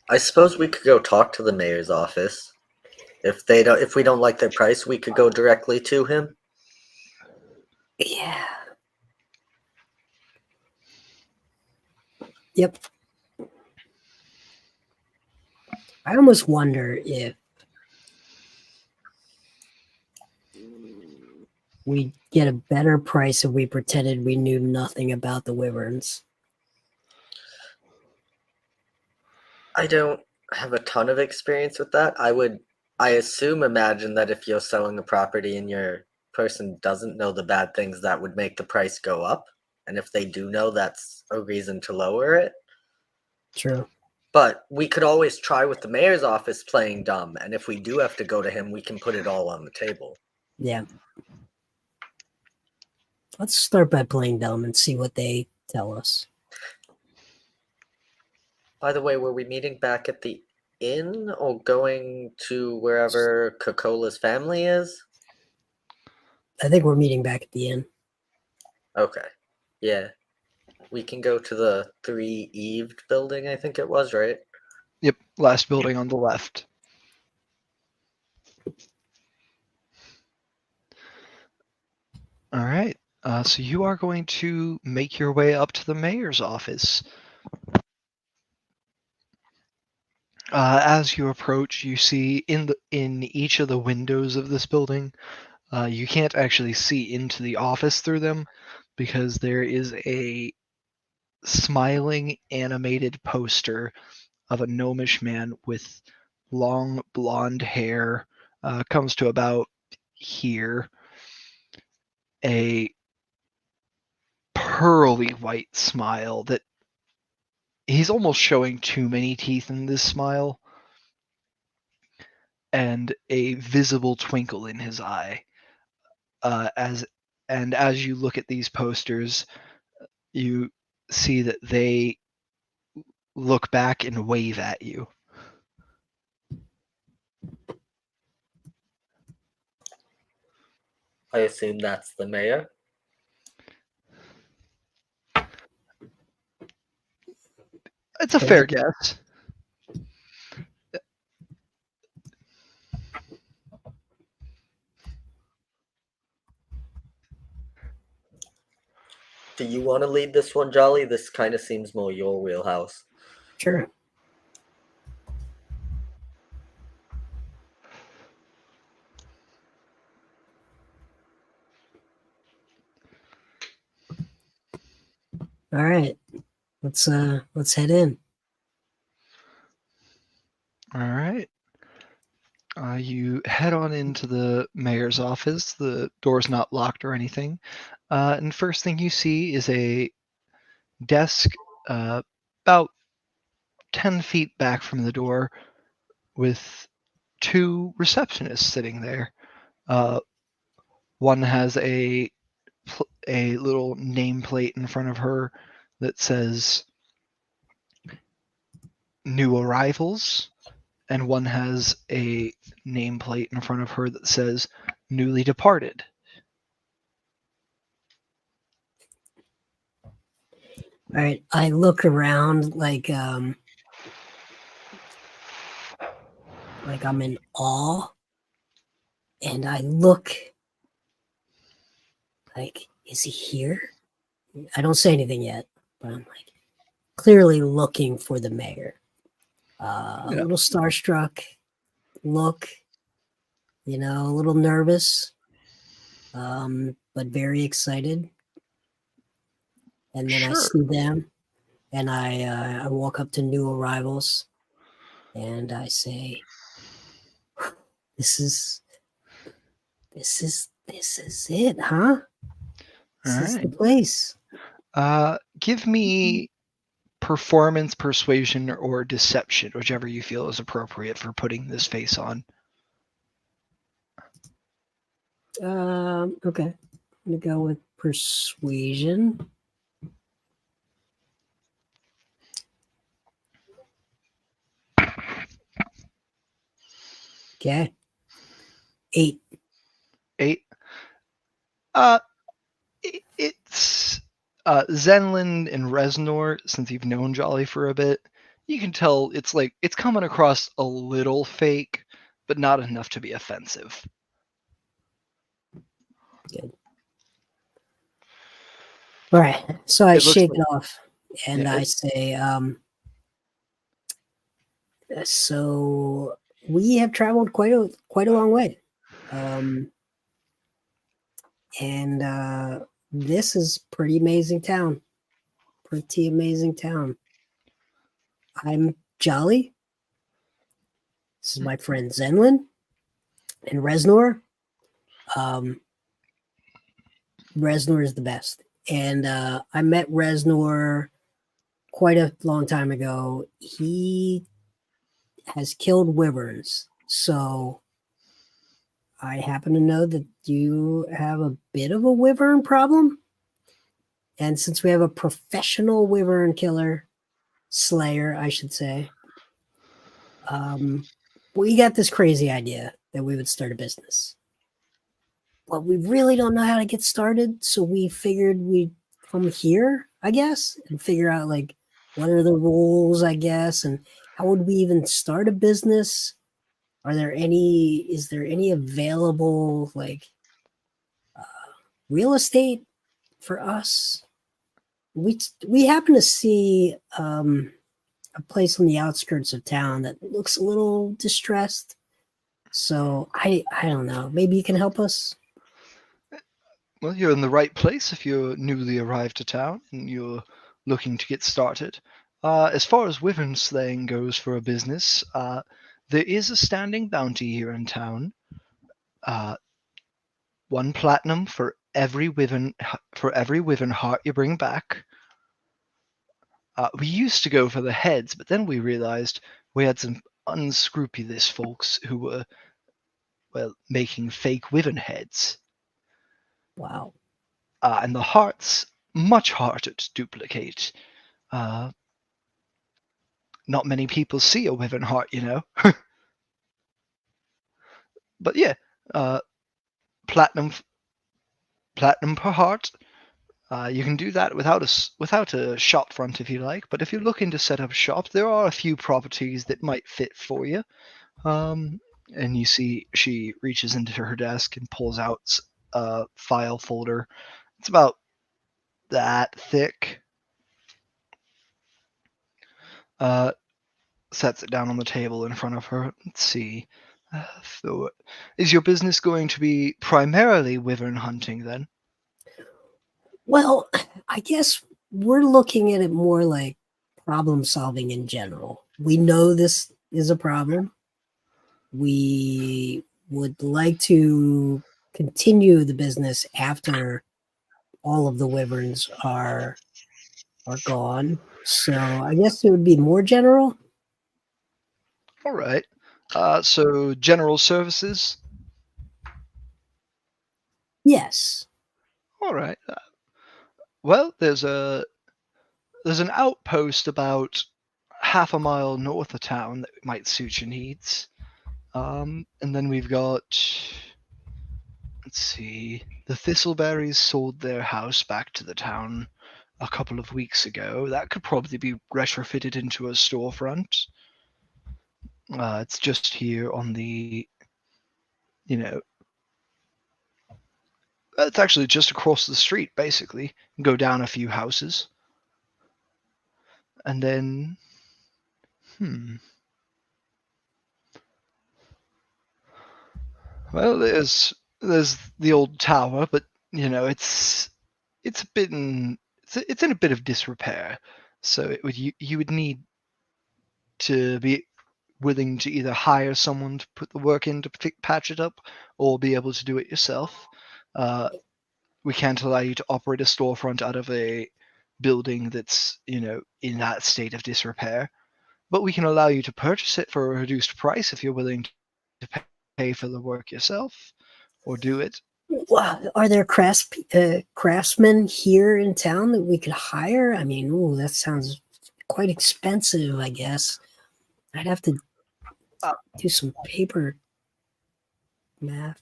I suppose we could go talk to the mayor's office. If we don't like their price, we could go directly to him. Yeah. Yep. I almost wonder if we'd get a better price if we pretended we knew nothing about the wyverns. I don't have a ton of experience with that. Imagine that if you're selling a property and your person doesn't know the bad things, that would make the price go up. And if they do know, that's a reason to lower it. True. But we could always try with the mayor's office playing dumb. And if we do have to go to him, we can put it all on the table. Yeah. Let's start by playing dumb and see what they tell us. By the way, were we meeting back at the inn or going to wherever Cocola's family is? I think we're meeting back at the inn. Okay. Yeah. We can go to the 3-eaved building, I think it was, right? Yep, last building on the left. All right. So you are going to make your way up to the mayor's office. As you approach, you see in each of the windows of this building, you can't actually see into the office through them because there is a smiling animated poster of a gnomish man with long blonde hair, comes to about here, a pearly white smile that he's almost showing too many teeth in this smile, and a visible twinkle in his eye. As you look at these posters, you see that they look back and wave at you. I assume that's the mayor. It's a fair guess. Do you want to lead this one, Jolly? This kind of seems more your wheelhouse. Sure. All right. Let's head in. All right. You head on into the mayor's office. The door's not locked or anything. And first thing you see is a desk about 10 feet back from the door with 2 receptionists sitting there. One has a little nameplate in front of her that says new arrivals, and one has a nameplate in front of her that says newly departed. All right, I look around like I'm in awe, and I look like, is he here? I don't say anything yet, but I'm like clearly looking for the mayor. A Yeah. little starstruck, look, a little nervous, but very excited. And then I Sure. see them, and I walk up to new arrivals, and I say, "This is it, huh? This is the Alright. place." Give me performance, persuasion, or deception, whichever you feel is appropriate for putting this face on. Okay, I'm gonna go with persuasion. Okay, 8. 8. It's Zenlin and Reznor, since you've known Jolly for a bit, you can tell it's coming across a little fake, but not enough to be offensive. Good. All right, so I It looks shake like- it off, and Yeah, I say, so we have traveled quite a long way, and this is pretty amazing town. Pretty amazing town. I'm Jolly. This is my friend Zenlin and Reznor. Reznor is the best. And I met Reznor quite a long time ago. He has killed wyverns. So I happen to know that you have a bit of a wyvern problem. And since we have a professional wyvern killer, slayer, I should say, we got this crazy idea that we would start a business. But we really don't know how to get started, so we figured we'd come here, I guess, and figure out what are the rules, I guess, and how would we even start a business? Is there any available real estate for us? We happen to see a place on the outskirts of town that looks a little distressed. So I don't know. Maybe you can help us. Well, you're in the right place if you're newly arrived to town and you're looking to get started. As far as wyvern slaying goes for a business, there is a standing bounty here in town. 1 platinum for every wyvern heart you bring back. We used to go for the heads, but then we realized we had some unscrupulous folks who were, making fake wyvern heads. Wow. And the hearts, much harder to duplicate. Not many people see a wyvern heart, But yeah, platinum per heart. You can do that without a shop front if you like. But if you're looking to set up shop, there are a few properties that might fit for you. And you see she reaches into her desk and pulls out a file folder. It's about that thick. Sets it down on the table in front of her. Let's see. So, is your business going to be primarily wyvern hunting then? Well, I guess we're looking at it more like problem solving in general. We know this is a problem. We would like to continue the business after all of the wyverns are gone. So I guess it would be more general. All right. So general services. Yes. All right. Well, there's an outpost about half a mile north of town that might suit your needs. And then we've got, let's see, the Thistleberries sold their house back to the town a couple of weeks ago. That could probably be retrofitted into a storefront. It's just here on the, you know, it's actually just across the street, basically. Go down a few houses. And then, well, there's the old tower, but it's it's in a bit of disrepair. So you would need to be willing to either hire someone to put the work in to patch it up, or be able to do it yourself. We can't allow you to operate a storefront out of a building that's in that state of disrepair, but we can allow you to purchase it for a reduced price if you're willing to pay for the work yourself or do it. Wow. Are there craftsmen here in town that we could hire? I mean, ooh, that sounds quite expensive, I guess. I'd have to do some paper math.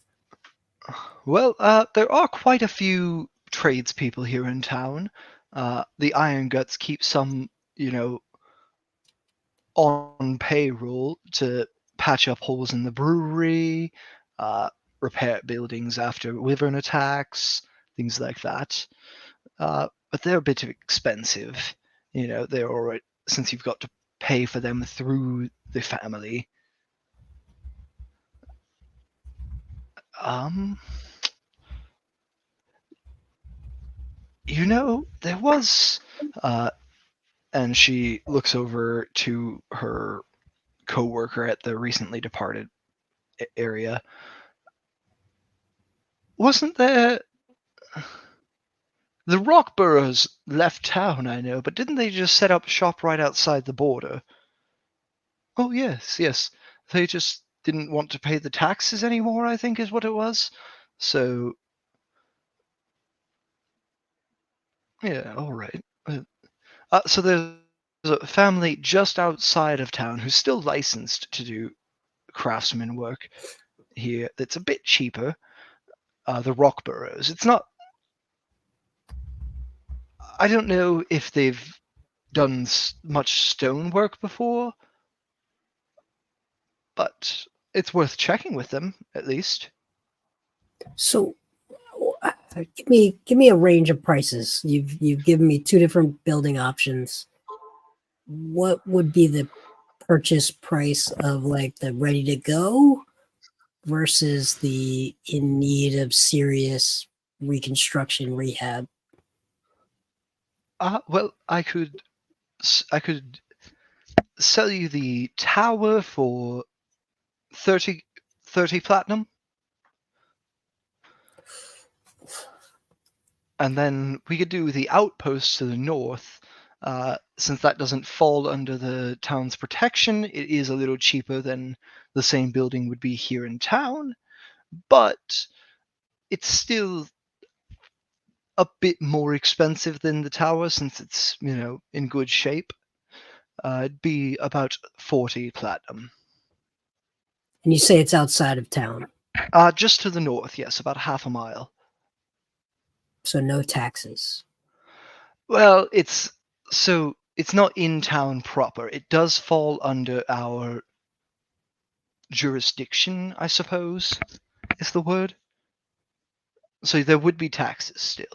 Well, there are quite a few tradespeople here in town. The Iron Guts keep some, on payroll to patch up holes in the brewery, repair buildings after wyvern attacks, things like that. But they're a bit expensive. They're alright since you've got to pay for them through the family. There was, and she looks over to her co-worker at the recently departed area. Wasn't there? The Rockboroughs left town, I know, but didn't they just set up shop right outside the border? Oh, yes. They just didn't want to pay the taxes anymore, I think is what it was. So, yeah, all right. So there's a family just outside of town who's still licensed to do craftsman work here that's a bit cheaper. The Rockboroughs. It's not. I don't know if they've done much stonework before, but it's worth checking with them at least. So, give me a range of prices. You've given me two different building options. What would be the purchase price of like the ready to go versus the in need of serious reconstruction rehab? Well, I could sell you the tower for 30 platinum. And then we could do the outpost to the north. Since that doesn't fall under the town's protection, it is a little cheaper than the same building would be here in town, but it's still a bit more expensive than the tower since it's, in good shape. It'd be about 40 platinum. And you say it's outside of town? Just to the north, yes, about half a mile. So no taxes. Well, it's not in town proper. It does fall under our jurisdiction, I suppose, is the word. So there would be taxes still.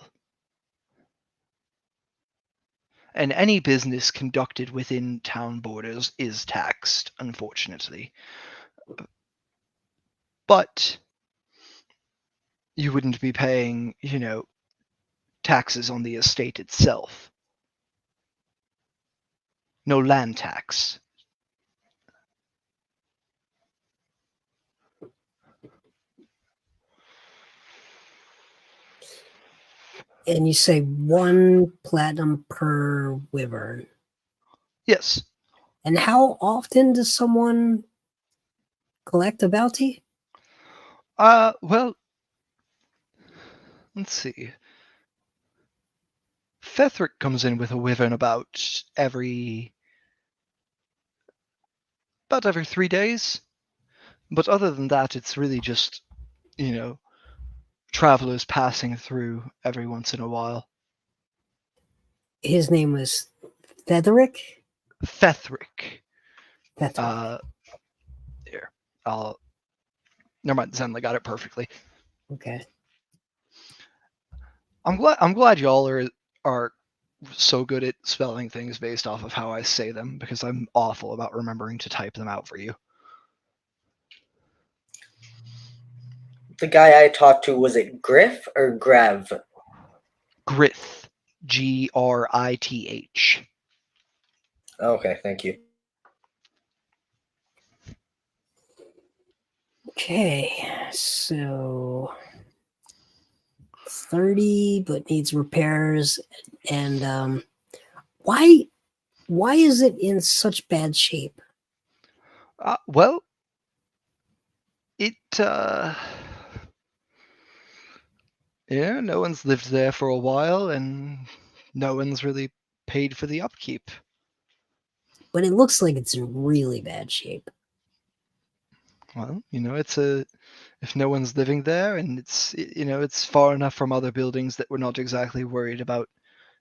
And any business conducted within town borders is taxed, unfortunately. But you wouldn't be paying, taxes on the estate itself. No land tax. And you say 1 platinum per wyvern. Yes. And how often does someone collect a bounty? Well, let's see. Fethric comes in with a wyvern about every 3 days. But other than that, it's really just, travelers passing through every once in a while. His name was Fetheric? Fethric. Fetheric. Here. Never mind, Zenla got it perfectly. Okay. I'm glad y'all are so good at spelling things based off of how I say them, because I'm awful about remembering to type them out for you. The guy I talked to, was it Griff or Grev? Grith. Grith. Okay, thank you. Okay, so 30, but needs repairs. And why is it in such bad shape? Well, it no one's lived there for a while, and no one's really paid for the upkeep. But it looks like it's in really bad shape. Well, if no one's living there, and it's far enough from other buildings that we're not exactly worried about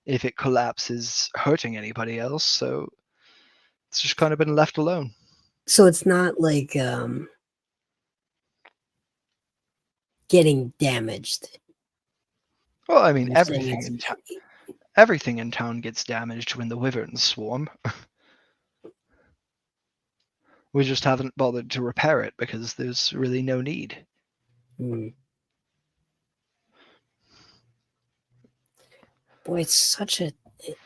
if it collapses hurting anybody else, so it's just kind of been left alone. So it's not like getting damaged. Well, I mean, You're saying everything in town gets damaged when the wyverns swarm. We just haven't bothered to repair it because there's really no need. Boy, it's such an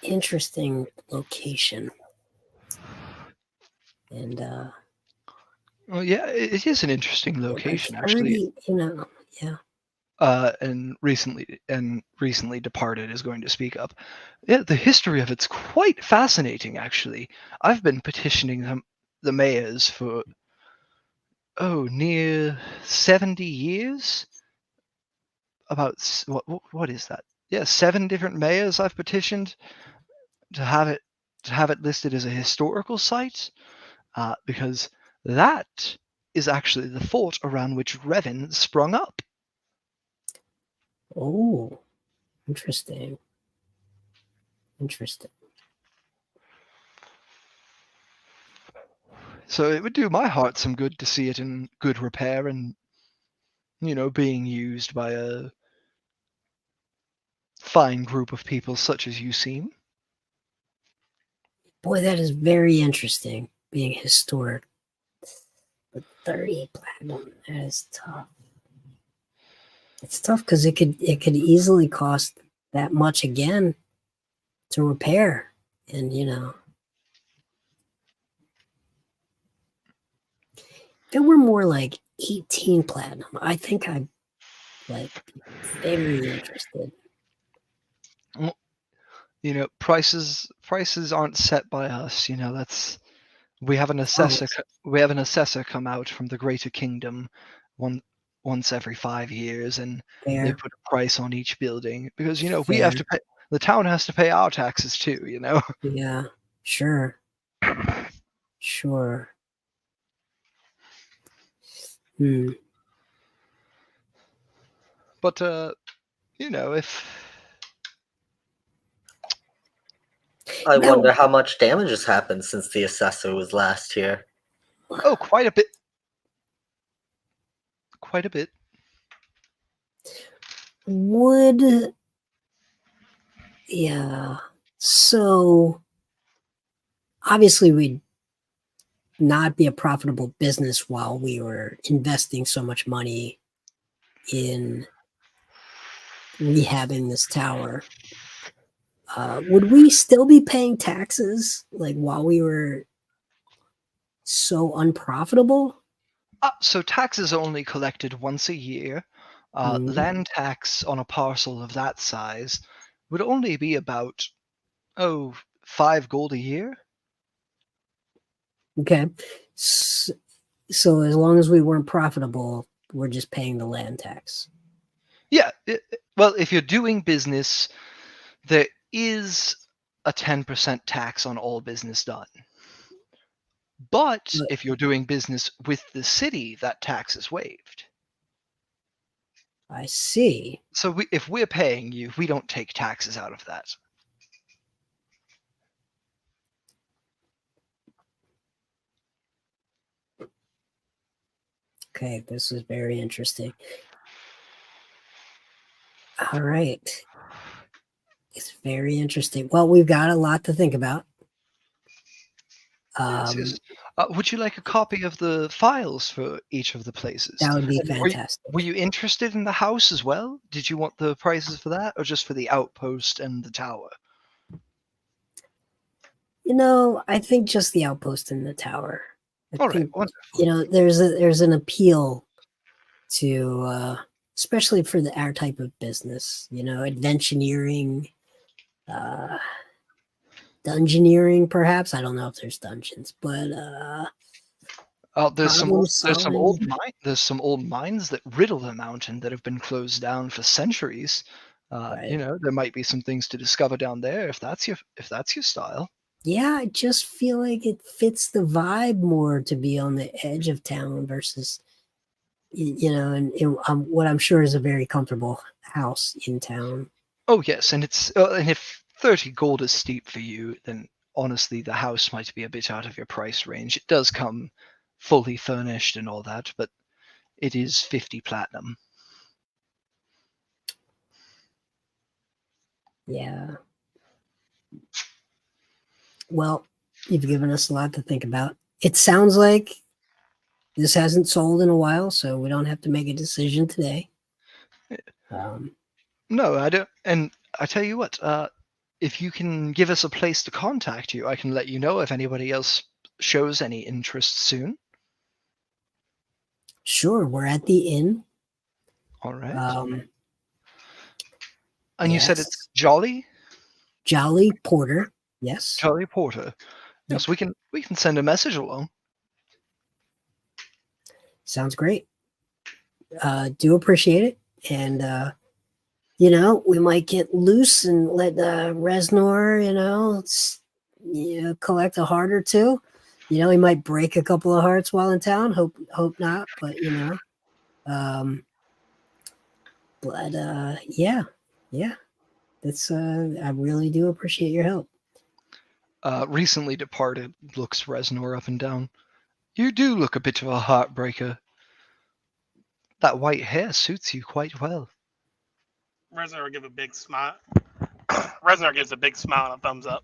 interesting location. And Well, yeah, it is an interesting location, actually. Yeah. And recently departed is going to speak up. Yeah, the history of it's quite fascinating, actually. I've been petitioning the mayors for near 70 years. About what is that? Yeah, 7 different mayors I've petitioned to have it listed as a historical site, because that is actually the fort around which Revan sprung up. Oh, interesting. So it would do my heart some good to see it in good repair and, being used by a fine group of people such as you seem. Boy, that is very interesting, being historic. But 30 platinum, that is tough. It's tough because it could easily cost that much again to repair. And if it were more like 18 platinum, I think I'd be very interested. Well, prices aren't set by us. We have an assessor. We have an assessor come out from the Greater Kingdom once every 5 years, and they put a price on each building because we have to pay. The town has to pay our taxes too. Yeah, sure. But if I wonder how much damage has happened since the assessor was last here. Oh, quite a bit. Quite a bit. Yeah. So obviously we'd not be a profitable business while we were investing so much money in rehabbing this tower. Would we still be paying taxes while we were so unprofitable? So taxes are only collected once a year. Land tax on a parcel of that size would only be about 5 gold a year. Okay. So as long as we weren't profitable, we're just paying the land tax. Yeah. Well, if you're doing business, there is a 10% tax on all business done. But if you're doing business with the city, that tax is waived. I see. So if we're paying you, we don't take taxes out of that. Okay, this is very interesting. All right. It's very interesting. Well, we've got a lot to think about. Yes. Would you like a copy of the files for each of the places? That would be And fantastic. Were you interested in the house as well? Did you want the prices for that, or just for the outpost and the tower? You know, I think just the outpost and the tower. I All right, think, wonderful. you know, there's an appeal to especially for our type of business, you know, adventureering, dungeoneering, perhaps. I don't know if there's dungeons, but There's some problem there's some old mines that riddle the mountain that have been closed down for centuries. Right. You know, there might be some things to discover down there if that's your style. Yeah, I just feel like it fits the vibe more to be on the edge of town versus, you know, and what I'm sure is a very comfortable house in town. Oh yes, and if 30 gold is steep for you, then honestly the house might be a bit out of your price range. It does come fully furnished and all that, but it is 50 platinum. Yeah. Well, you've given us a lot to think about. It sounds like this hasn't sold in a while, so we don't have to make a decision today. No, I don't. And I tell you what, if you can give us a place to contact you, I can let you know if anybody else shows any interest soon. Sure, we're at the inn. All right. And yes. You said it's Jolly? Jolly Porter. Yes. Jolly Porter. Yes, we can send a message along. Sounds great. Do appreciate it. And you know, we might get loose and let Reznor, you know, collect a heart or two. You know, he might break a couple of hearts while in town. Hope not, but you know. Yeah. That's I really do appreciate your help. Recently departed looks Reznor up and down. You do look a bit of a heartbreaker. That white hair suits you quite well. Reznor give a big smile. Reznor gives a big smile and a thumbs up.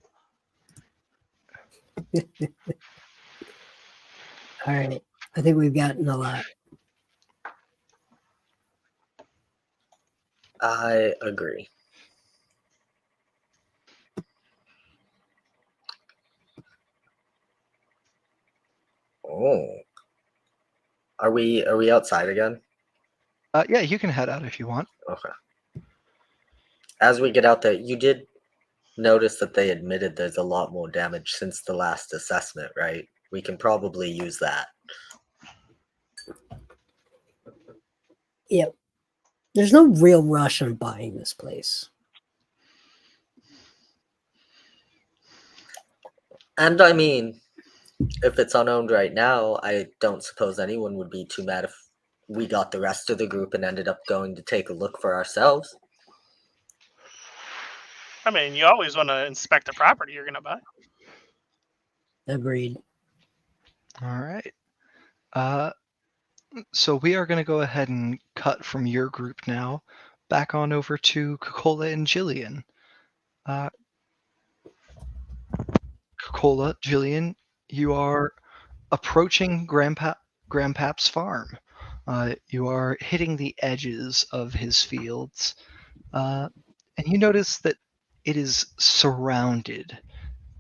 All right. I think we've gotten a lot. I agree. Oh. Are we outside again? Yeah, you can head out if you want. Okay. As we get out there, you did notice that they admitted there's a lot more damage since the last assessment, right? We can probably use that. Yep. There's no real rush on buying this place. And I mean, if it's unowned right now, I don't suppose anyone would be too mad if we got the rest of the group and ended up going to take a look for ourselves. I mean, you always want to inspect the property you're going to buy. Agreed. All right. So we are going to go ahead and cut from your group now, back on over to Coca-Cola and Jillian. Coca-Cola, Jillian, you are approaching Grandpap's farm. You are hitting the edges of his fields, and you notice that it is surrounded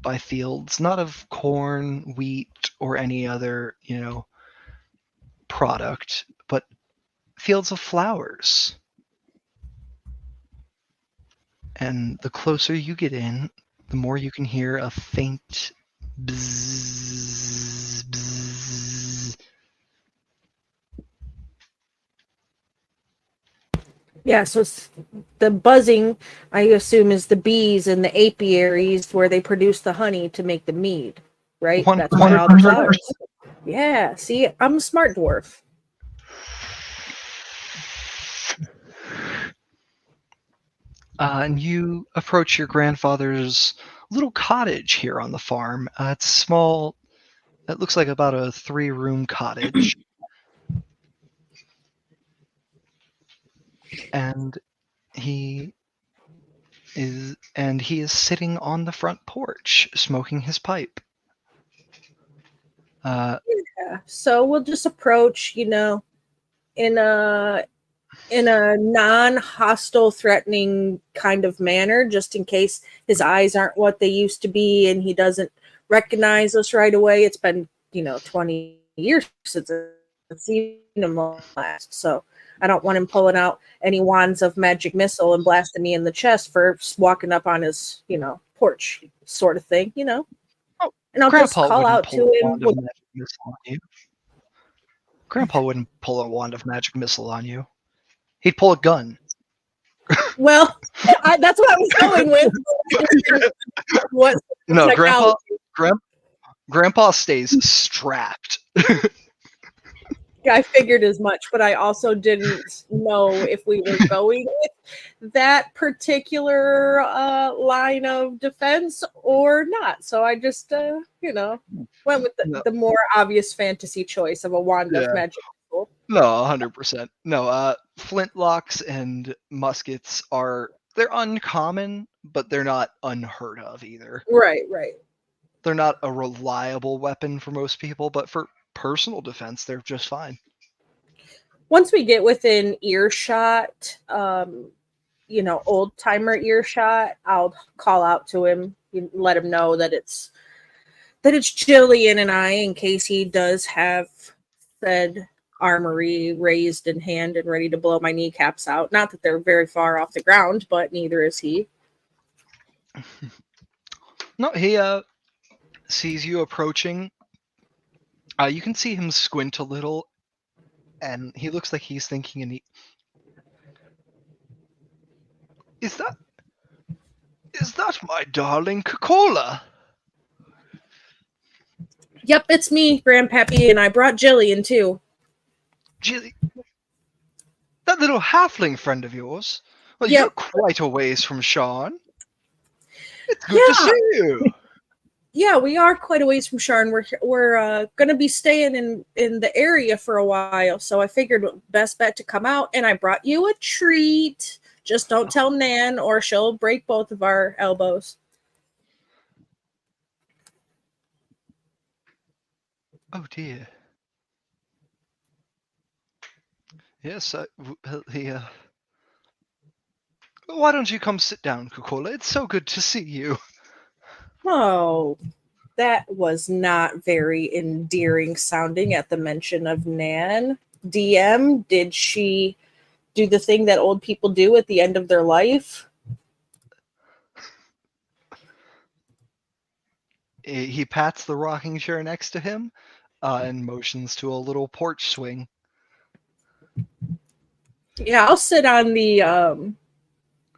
by fields, not of corn, wheat, or any other, product, but fields of flowers. And the closer you get in, the more you can hear a faint bzzz, Yeah, so the buzzing, I assume, is the bees and the apiaries where they produce the honey to make the mead, right? That's why all the 100%. flowers. Yeah, see, I'm a smart dwarf. And you approach your grandfather's little cottage here on the farm. It's small. It looks like about a 3-room cottage. And he is sitting on the front porch smoking his pipe. Yeah, so we'll just approach, in a non-hostile, threatening kind of manner, just in case his eyes aren't what they used to be and he doesn't recognize us right away. It's been 20 years since I've seen him last, so I don't want him pulling out any wands of magic missile and blasting me in the chest for walking up on his porch, sort of thing. Oh, And I'll just Grandpa call wouldn't out pull to a him wand of magic missile on you. Grandpa wouldn't pull a wand of magic missile on you. He'd pull a gun. Well, that's what I was going with. What No, technology. Grandpa stays strapped. I figured as much, but I also didn't know if we were going with that particular line of defense or not. So I just, went with the more obvious fantasy choice of a wand of magic. No, 100%. No, flintlocks and muskets they're uncommon, but they're not unheard of either. Right. They're not a reliable weapon for most people, but for personal defense, they're just fine. Once we get within earshot, old timer earshot, I'll call out to him, let him know that it's Jillian and I, in case he does have said armory raised in hand and ready to blow my kneecaps out. Not that they're very far off the ground, but neither is he. No, he sees you approaching. You can see him squint a little, and he looks like he's thinking. And is that my darling Coca-Cola? Yep, it's me, Grandpappy, and I brought Jillian too. Jilly, that little halfling friend of yours? Well, Yep. You're quite a ways from Sean. It's good to see you. Yeah, we are quite a ways from Sharn. We're gonna be staying in the area for a while, so I figured best bet to come out, and I brought you a treat. Just don't tell Nan, or she'll break both of our elbows. Oh dear. Yes, why don't you come sit down, Coca-Cola? It's so good to see you. Oh, that was not very endearing sounding at the mention of Nan. DM, did she do the thing that old people do at the end of their life? He pats the rocking chair next to him and motions to a little porch swing. Yeah, I'll sit on the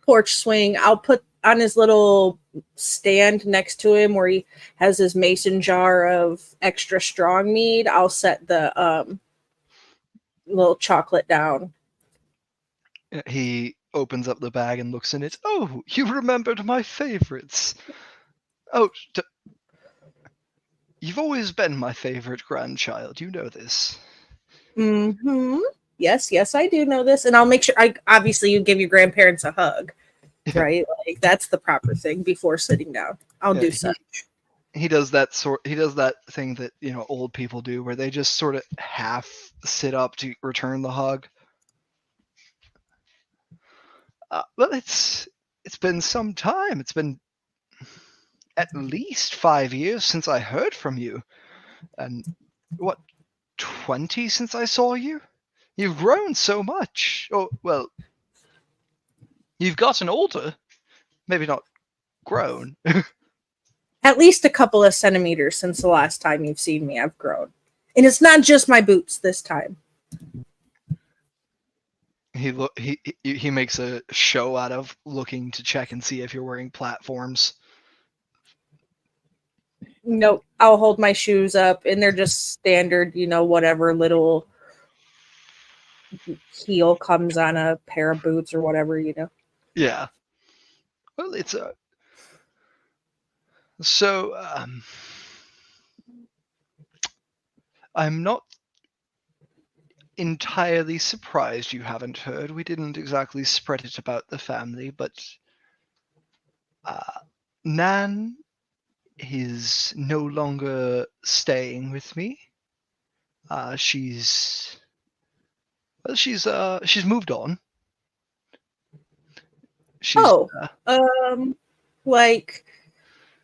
porch swing. I'll put on his little stand next to him where he has his mason jar of extra strong mead. I'll set the little chocolate down. He opens up the bag and looks in it. Oh, you remembered my favorites. Oh, you've always been my favorite grandchild. You know this. Mm-hmm. Yes, I do know this. And I'll make sure, obviously you give your grandparents a hug, right? Like that's the proper thing before sitting down. I'll do such. He does that thing that, old people do where they just sort of half sit up to return the hug. Well, it's been some time. It's been at least 5 years since I heard from you. And 20 since I saw you? You've grown so much. Oh, well, you've gotten older. Maybe not grown. At least a couple of centimeters since the last time you've seen me. I've grown. And it's not just my boots this time. He makes a show out of looking to check and see if you're wearing platforms. Nope. I'll hold my shoes up, and they're just standard, whatever little heel comes on a pair of boots or whatever, Yeah. Well, it's so I'm not entirely surprised you haven't heard. We didn't exactly spread it about the family, but Nan is no longer staying with me. She's moved on. She's like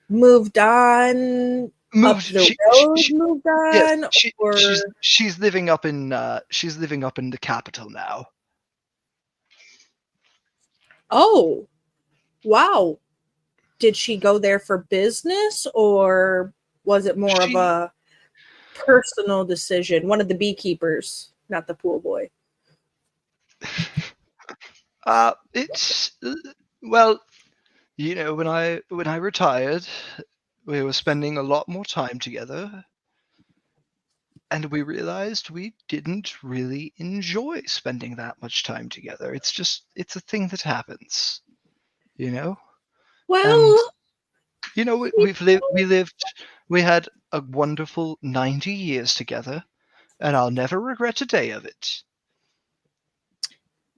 moved on moved. up the road, moved on, Yes, or she's living up in the capital now. oh, wow. Did she go there for business, or was it more of a personal decision? One of the beekeepers, not the pool boy. It's well, when I retired, we were spending a lot more time together, and we realized we didn't really enjoy spending that much time together. It's a thing that happens, Well, And we had a wonderful 90 years together, and I'll never regret a day of it.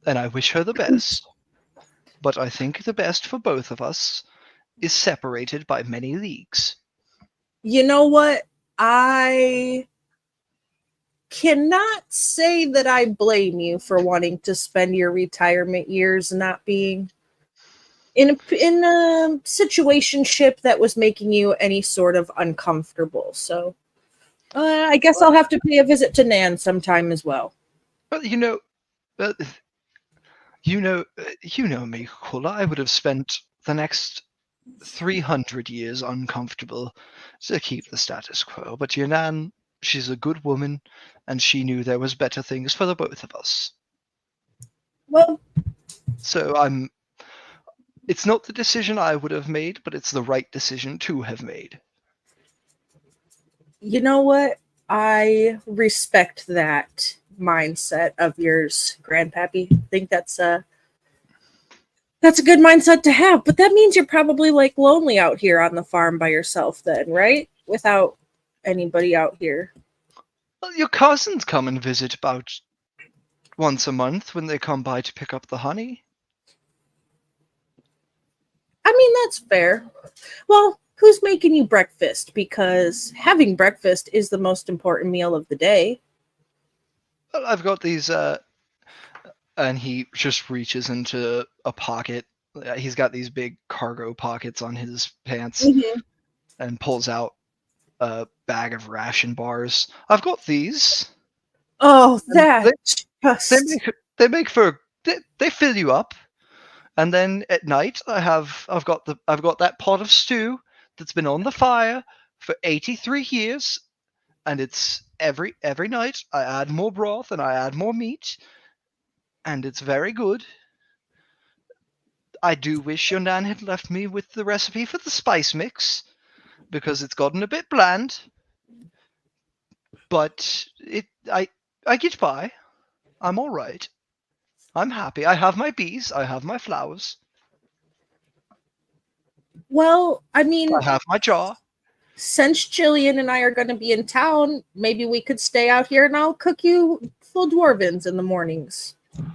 And I wish her the best. But I think the best for both of us is separated by many leagues. you know what? I cannot say that I blame you for wanting to spend your retirement years not being in a situationship that was making you any sort of uncomfortable. So I guess I'll have to pay a visit to Nan sometime as well. But you know me, Kula. I would have spent the next 300 years uncomfortable to keep the status quo. But your Nan, she's a good woman, and she knew there was better things for the both of us. Well, so it's not the decision I would have made, but it's the right decision to have made. You know what? I respect that mindset of yours, Grandpappy. I think that's a good mindset to have. But that means you're probably like lonely out here on the farm by yourself then, right? Without anybody out here. Well, your cousins come and visit about once a month when they come by to pick up the honey. I mean, that's fair. Well, who's making you breakfast? Because having breakfast is the most important meal of the day. Well, I've got these, and he just reaches into a pocket. He's got these big cargo pockets on his pants and pulls out a bag of ration bars. I've got these. Oh, they fill you up. And then at night, I've got that pot of stew that's been on the fire for 83 years, and it's every night I add more broth and I add more meat, and it's very good. I do wish your Nan had left me with the recipe for the spice mix, because it's gotten a bit bland. But I get by. I'm all right. I'm happy. I have my bees. I have my flowers. Well, I mean, I have my jar. Since Jillian and I are going to be in town, maybe we could stay out here and I'll cook you full dwarvins in the mornings. Well,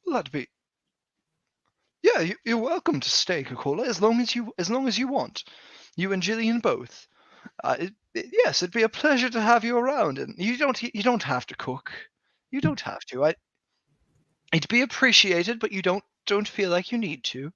that'd be. Yeah, you're welcome to stay, Coca-Cola, as long as you want. You and Jillian both. Yes, it'd be a pleasure to have you around, and you don't have to cook. You don't have to. It'd be appreciated, but you don't feel like you need to.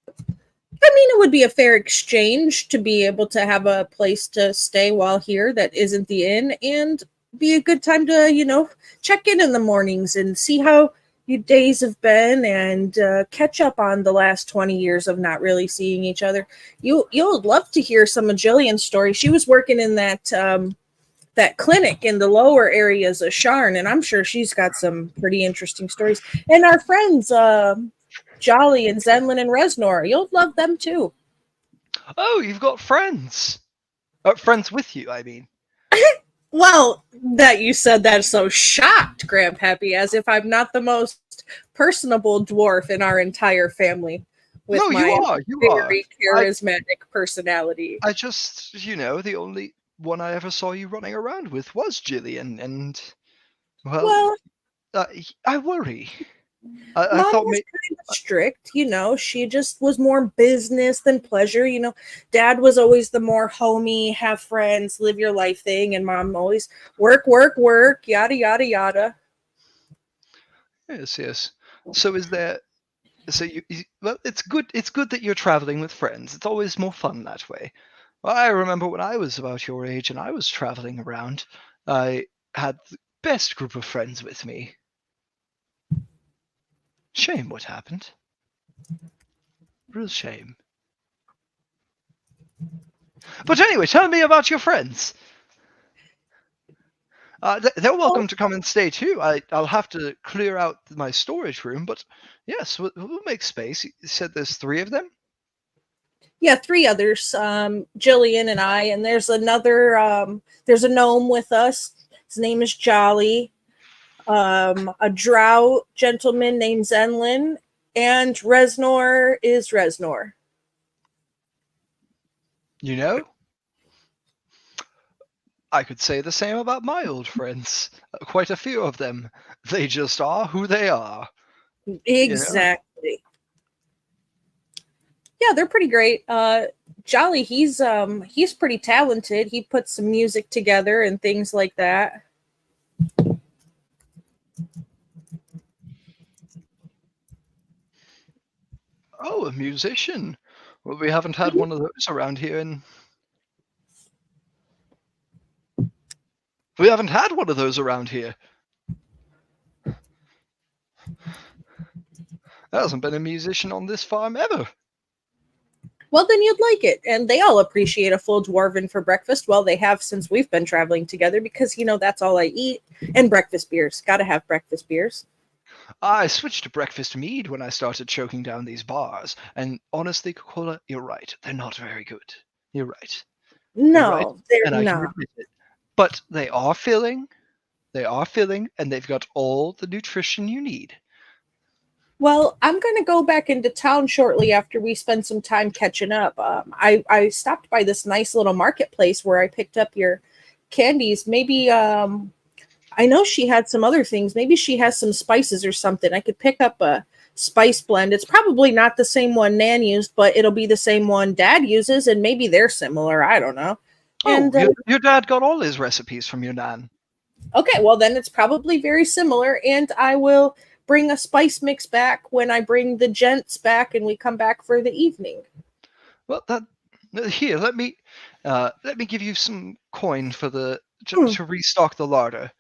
I mean, it would be a fair exchange to be able to have a place to stay while here that isn't the inn, and be a good time to, check in the mornings and see how your days have been, and catch up on the last 20 years of not really seeing each other. You'll love to hear some of Jillian's story. She was working in that that clinic in the lower areas of Sharn, and I'm sure she's got some pretty interesting stories. And our friends, Jolly and Zenlin and Reznor, you'll love them too. Oh, you've got friends. Friends with you, I mean. Well, that you said that so shocked, Grandpappy, as if I'm not the most personable dwarf in our entire family with No, my you are. You are. very charismatic personality. I just, the only one I ever saw you running around with was Jillian, and Well, I worry. I Mom thought was kind of strict, she just was more business than pleasure. Dad was always the more homey, have friends, live your life thing, and Mom always work, work, work, yada, yada, yada. Yes. So is there? So well, it's good. It's good that you're traveling with friends. It's always more fun that way. Well, I remember when I was about your age and I was traveling around, I had the best group of friends with me. Shame what happened. Real shame. But anyway, tell me about your friends. They're welcome to come and stay too. I'll have to clear out my storage room, but yes, we'll make space. You said there's 3 of them? Yeah, 3 others, Jillian and I, and there's another, there's a gnome with us. His name is Jolly. A drow gentleman named Zenlin, and Reznor is Reznor. I could say the same about my old friends. Quite a few of them. They just are who they are. Exactly. Yeah, they're pretty great. Jolly, he's pretty talented. He puts some music together and things like that. Oh, a musician. Well, we haven't had one of those around here in... We haven't had one of those around here. There hasn't been a musician on this farm ever. Well, then you'd like it. And they all appreciate a full dwarven for breakfast. Well, they have since we've been traveling together because, that's all I eat. And breakfast beers. Gotta have breakfast beers. I switched to breakfast mead when I started choking down these bars. And honestly, Coca-Cola, you're right. They're not very good. You're right. No, they're and not. I can admit it. But they are filling. And they've got all the nutrition you need. Well, I'm going to go back into town shortly after we spend some time catching up. I stopped by this nice little marketplace where I picked up your candies. Maybe, I know she had some other things. Maybe she has some spices or something. I could pick up a spice blend. It's probably not the same one Nan used, but it'll be the same one Dad uses, and maybe they're similar. I don't know. Oh, your dad got all his recipes from your Nan. Okay, well, then it's probably very similar, and I will bring a spice mix back when I bring the gents back and we come back for the evening. Well, here, let me give you some coin for to restock the larder.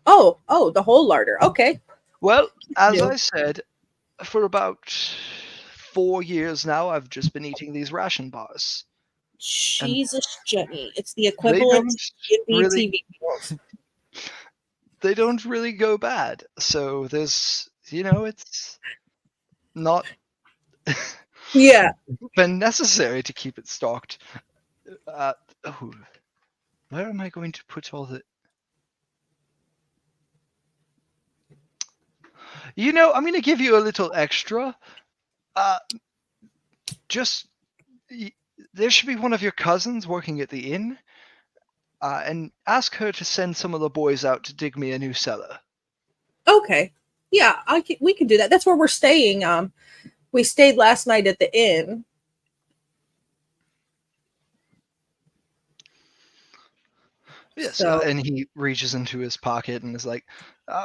Oh, the whole larder. Okay. Well, as I said, for about 4 years now, I've just been eating these ration bars. Jesus, Jenny. It's the equivalent to TV. They don't really go bad. So there's, it's not been necessary to keep it stocked. Where am I going to put all the... I'm going to give you a little extra. There should be one of your cousins working at the inn. And ask her to send some of the boys out to dig me a new cellar. Okay. Yeah, we can do that. That's where we're staying. We stayed last night at the inn. Yes, and he reaches into his pocket and is like,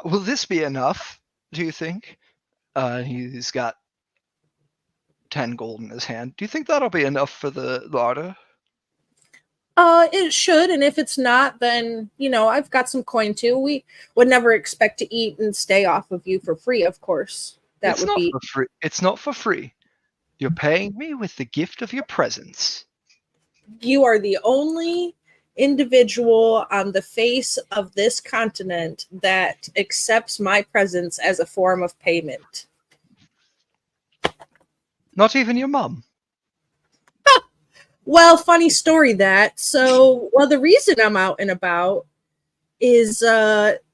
will this be enough, do you think? He's got 10 gold in his hand. Do you think that'll be enough for the larder? It should, and if it's not, then I've got some coin too. We would never expect to eat and stay off of you for free, of course. For free. It's not for free. You're paying me with the gift of your presence. You are the only individual on the face of this continent that accepts my presence as a form of payment. Not even your mum. Well, funny story that. So, well, the reason I'm out and about is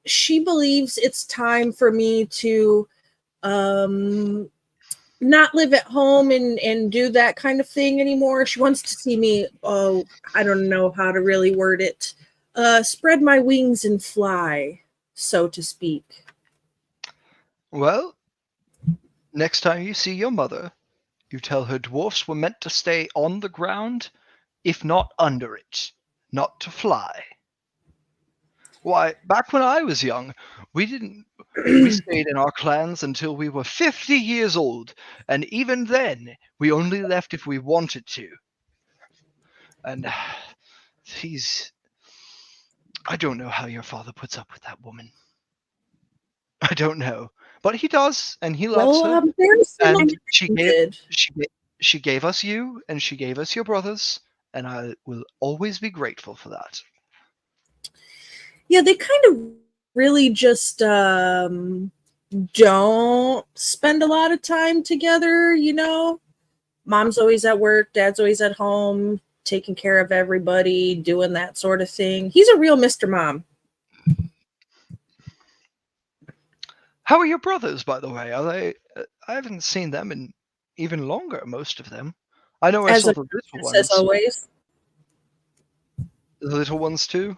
she believes it's time for me to not live at home and do that kind of thing anymore. She wants to see me, oh, I don't know how to really word it, spread my wings and fly, so to speak. Well, next time you see your mother, you tell her dwarfs were meant to stay on the ground, if not under it, not to fly. Why, back when I was young, we stayed in our clans until we were 50 years old, and even then, we only left if we wanted to. And I don't know how your father puts up with that woman. I don't know. But he does, and he loves her. And she gave us you, and she gave us your brothers, and I will always be grateful for that. Yeah, they kind of really just don't spend a lot of time together, you know? Mom's always at work, dad's always at home, taking care of everybody, doing that sort of thing. He's a real Mr. Mom. How are your brothers, by the way? Are they? I haven't seen them in even longer. Most of them. I know I saw the little ones. As always. The little ones too.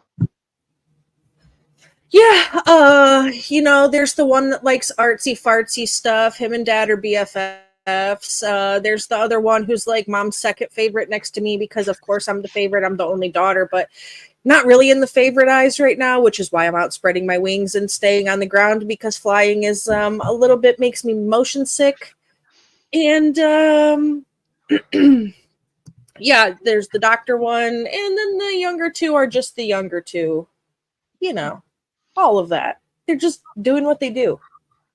Yeah, you know, there's the one that likes artsy fartsy stuff. Him and dad are BFFs. There's the other one who's like mom's second favorite next to me because, of course, I'm the favorite. I'm the only daughter, but not really in the favorite eyes right now, which is why I'm out spreading my wings and staying on the ground because flying is a little bit makes me motion sick. And yeah, there's the doctor one, and then the younger two are just the younger two. You know, all of that. They're just doing what they do.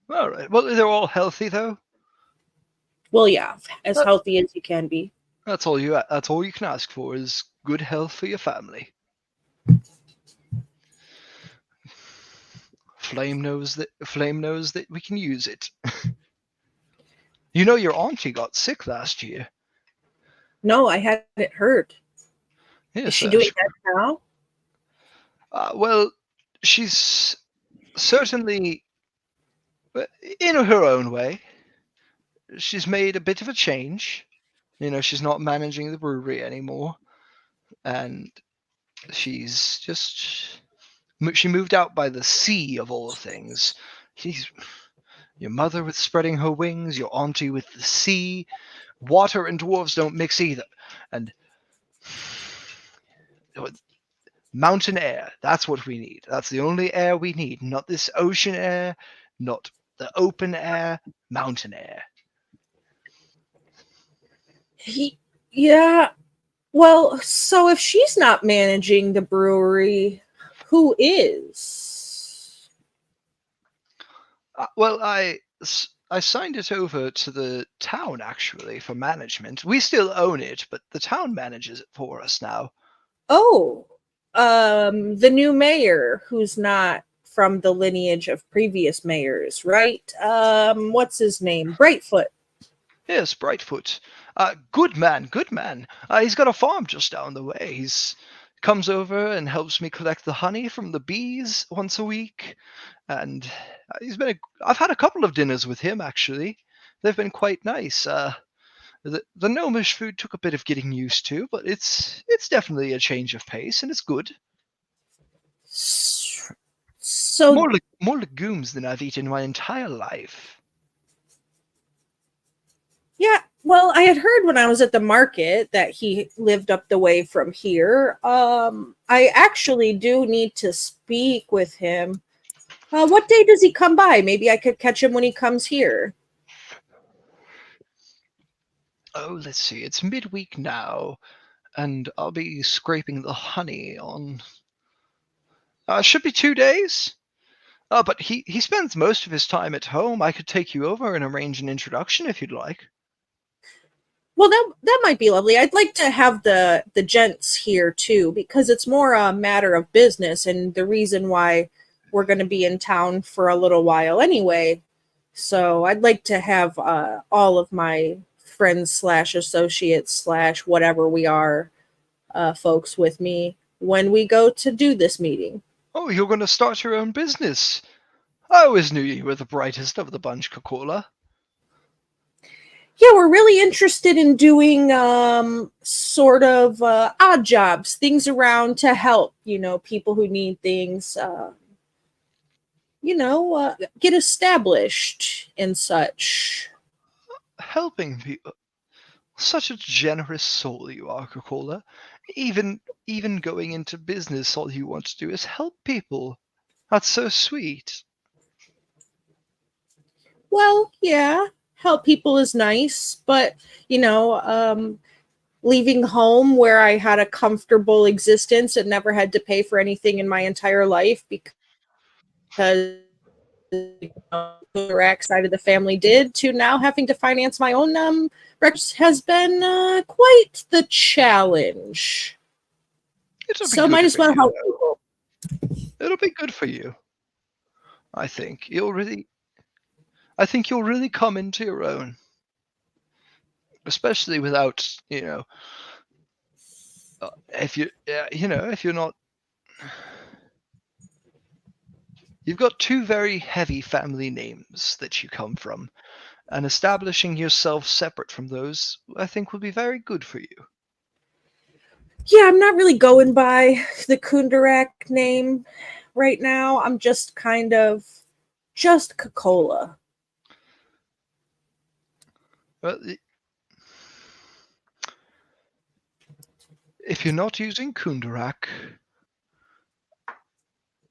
All right. Well, they're all healthy though. Well, yeah, as healthy as you can be. That's all you can ask for is good health for your family. Flame knows that we can use it. You know your auntie got sick last year. No, I hadn't heard. Yes, is she doing that now? Well, she's certainly, in her own way, she's made a bit of a change. You know, she's not managing the brewery anymore. And she moved out by the sea of all things. Your mother with spreading her wings, your auntie with the sea. Water and dwarves don't mix either. And mountain air, that's what we need. That's the only air we need. Not this ocean air, not the open air, mountain air. Yeah. Well, so if she's not managing the brewery, who is? Well, I signed it over to the town, actually, for management. We still own it, but the town manages it for us now. Oh, the new mayor, who's not from the lineage of previous mayors, right? What's his name? Brightfoot. Yes, Brightfoot. Good man. He's got a farm just down the way. He's comes over and helps me collect the honey from the bees once a week. And I've had a couple of dinners with him, actually. They've been quite nice. The gnomish food took a bit of getting used to, but it's definitely a change of pace, and it's good. So more legumes than I've eaten my entire life. Yeah, well, I had heard when I was at the market that he lived up the way from here. I actually do need to speak with him. What day does he come by? Maybe I could catch him when he comes here. Oh, let's see. It's midweek now, and I'll be scraping the honey on... should be 2 days. But he spends most of his time at home. I could take you over and arrange an introduction if you'd like. Well, that might be lovely. I'd like to have the gents here too, because it's more a matter of business and the reason why we're going to be in town for a little while anyway. So I'd like to have all of my friends slash associates slash whatever we are, folks with me when we go to do this meeting. Oh, you're going to start your own business. I always knew you were the brightest of the bunch, Coca-Cola. Yeah, we're really interested in doing sort of odd jobs, things around to help, people who need things, get established and such. Helping people. Such a generous soul you are, Coca-Cola. Even going into business, all you want to do is help people. That's so sweet. Well, yeah, help people is nice, but leaving home where I had a comfortable existence and never had to pay for anything in my entire life because the rack side of the family did, to now having to finance my own records has been quite the challenge. So might as well help people. It'll be good for you. I think you'll really come into your own, especially without, if you're not. You've got two very heavy family names that you come from, and establishing yourself separate from those, I think, will be very good for you. Yeah, I'm not really going by the Kundarak name right now. I'm just kind of just Coca-Cola. Well, if you're not using Kundarak,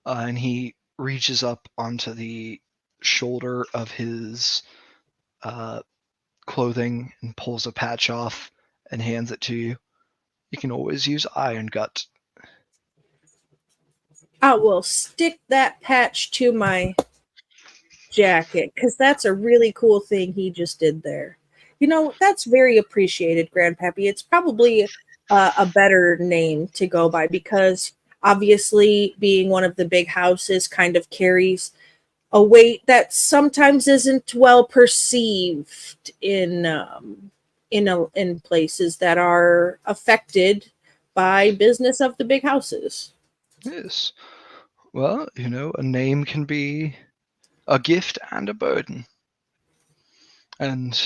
and he reaches up onto the shoulder of his clothing and pulls a patch off and hands it to you, you can always use Iron Gut. I will stick that patch to my jacket because that's a really cool thing he just did there. That's very appreciated, Grandpappy. It's probably a better name to go by because obviously being one of the big houses kind of carries a weight that sometimes isn't well perceived in places that are affected by business of the big houses. Yes. Well, a name can be a gift and a burden. And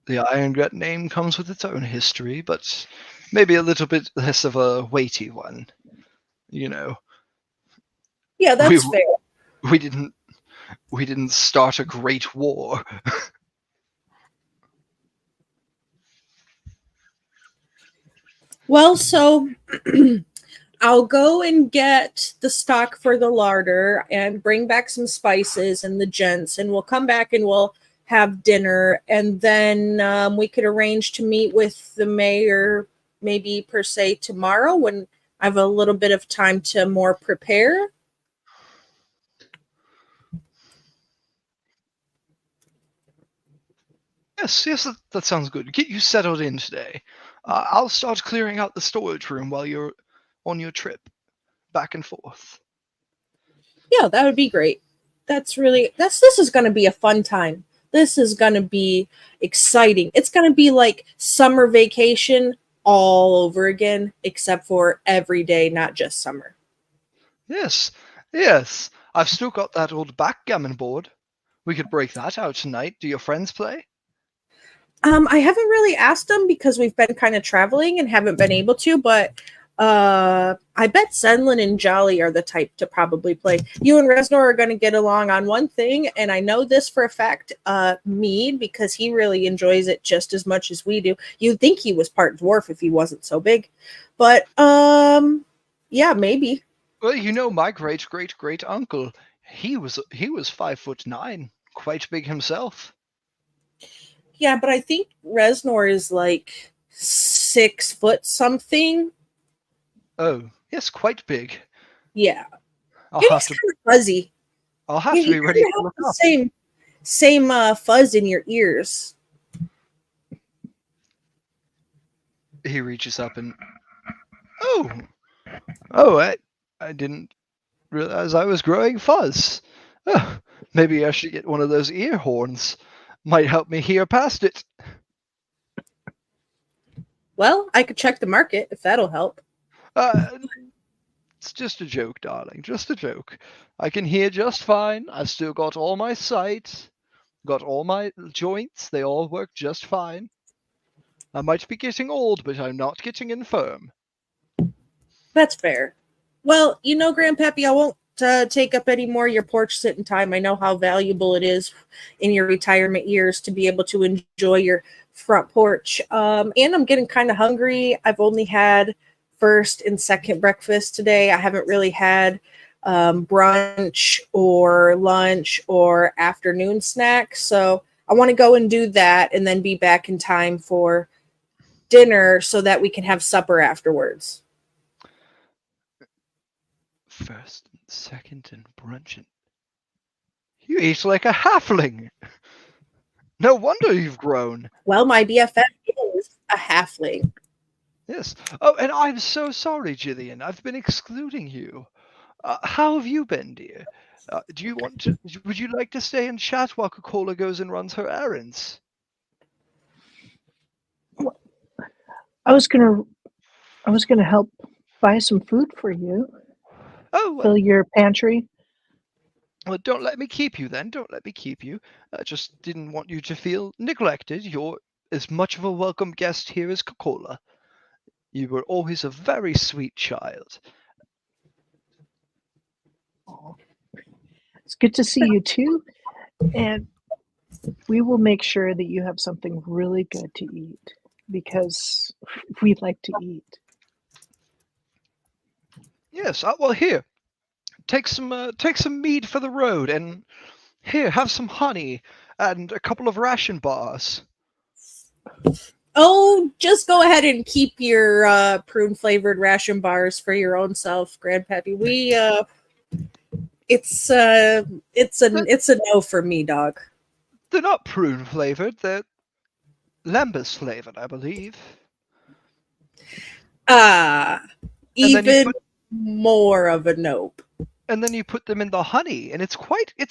the Iron Gut name comes with its own history, but maybe a little bit less of a weighty one. Yeah, that's fair. We didn't start a great war. Well, so I'll go and get the stock for the larder and bring back some spices and the gents, and we'll come back and we'll have dinner, and then we could arrange to meet with the mayor maybe per se tomorrow when I have a little bit of time to more prepare. Yes, that sounds good. Get you settled in today. I'll start clearing out the storage room while you're on your trip back and forth. Yeah, that would be great. This is going to be a fun time. This is going to be exciting. It's going to be like summer vacation all over again, except for every day, not just summer. Yes. I've still got that old backgammon board. We could break that out tonight. Do your friends play? I haven't really asked them because we've been kind of traveling and haven't been able to, but I bet Zenlin and Jolly are the type to probably play. You and Reznor are going to get along on one thing, and I know this for a fact, Mead, because he really enjoys it just as much as we do. You'd think he was part dwarf if he wasn't so big. But, yeah, maybe. Well, my great uncle, he was 5'9", quite big himself. Yeah, but I think Reznor is like 6 foot something. Oh, yes, quite big. Yeah. He's kind of fuzzy. I'll have to be ready to look up. Same fuzz in your ears. he reaches up and oh, I didn't realize I was growing fuzz. Oh, maybe I should get one of those ear horns. Might help me hear past it. Well, I could check the market if that'll help. It's just a joke, darling. Just a joke. I can hear just fine. I've still got all my sight. Got all my joints. They all work just fine. I might be getting old, but I'm not getting infirm. That's fair. Well, Grandpappy, I won't take up any more of your porch sitting time. I know how valuable it is in your retirement years to be able to enjoy your front porch. And I'm getting kind of hungry. I've only had first and second breakfast today. I haven't really had brunch or lunch or afternoon snack. So I want to go and do that and then be back in time for dinner so that we can have supper afterwards. First and second and brunch. You eat like a halfling. No wonder you've grown. Well, my BFF is a halfling. Yes. Oh, and I'm so sorry, Jillian. I've been excluding you. How have you been, dear? Would you like to stay and chat while Coca-Cola goes and runs her errands? I was gonna help buy some food for you. Oh, Fill your pantry. well, don't let me keep you then. Don't let me keep you. I just didn't want you to feel neglected. You're as much of a welcome guest here as Coca-Cola. You were always a very sweet child. Oh, it's good to see you too. And we will make sure that you have something really good to eat because we like to eat. Yes. Well, here, take some mead for the road, and here, have some honey and a couple of ration bars. Oh, just go ahead and keep your prune flavored ration bars for your own self, Grandpappy. It's a no for me, dog. They're not prune flavored. They're lembas flavored, I believe. Even more of a nope. And then you put them in the honey, and it's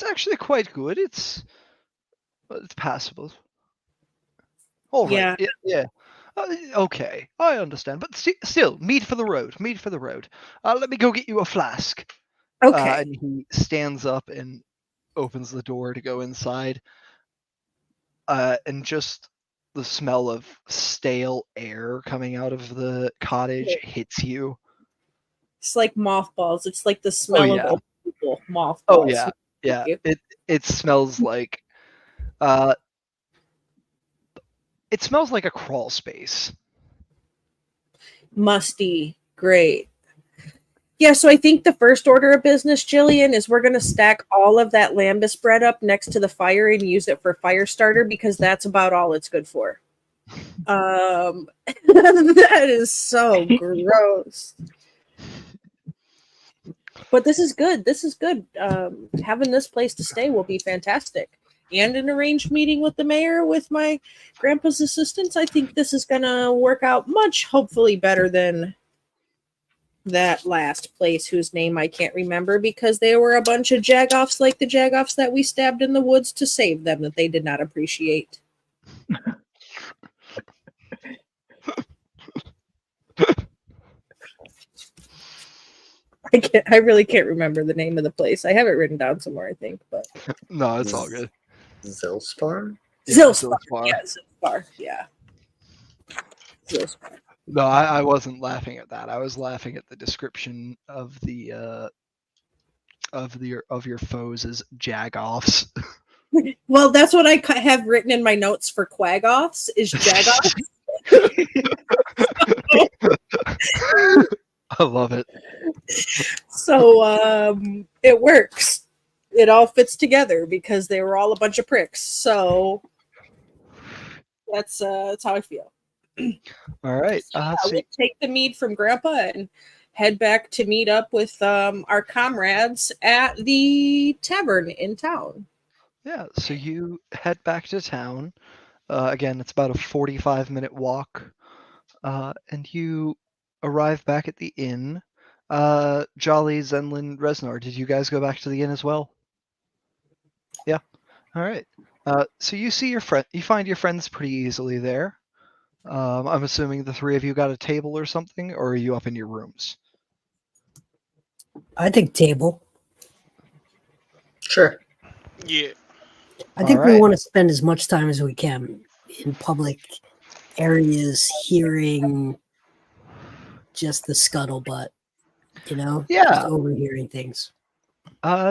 actually quite good. It's passable. All right. Yeah. Okay, I understand. But still, mead for the road. Mead for the road. Let me go get you a flask. Okay. And he stands up and opens the door to go inside. And just the smell of stale air coming out of the cottage hits you. It's like mothballs. It's like the smell of old people. Mothballs. Oh yeah, yeah. It smells like it smells like a crawl space. Musty. Great. Yeah, so I think the first order of business, Jillian, is we're going to stack all of that lambus bread up next to the fire and use it for fire starter because that's about all it's good for. That is so gross. But this is good. This is good. Having this place to stay will be fantastic. And an arranged meeting with the mayor with my grandpa's assistants, I think this is going to work out much, hopefully, better than that last place whose name I can't remember because they were a bunch of jagoffs like the jagoffs that we stabbed in the woods to save them that they did not appreciate. I really can't remember the name of the place. I have it written down somewhere, I think, but no, it's all good. Zilspar? Zilspar. Yeah, Zilspar. Yeah. Zilspar. No, I wasn't laughing at that. I was laughing at the description of the of your foes as jagoffs. Well, that's what I have written in my notes for quagoffs is jagoffs. I love it. So it works. It all fits together because they were all a bunch of pricks. So that's how I feel. All right. We'll take the mead from Grandpa and head back to meet up with our comrades at the tavern in town. Yeah, so you head back to town. Again, it's about a 45-minute walk and you arrive back at the inn. Jolly, Zenlin, Reznor, did you guys go back to the inn as well? Yeah. All right. So you see your friend. You find your friends pretty easily there. I'm assuming the three of you got a table or something, or are you up in your rooms? I think table. Sure. Yeah. I think All we right. want to spend as much time as we can in public areas hearing just the scuttlebutt, just Yeah. overhearing things.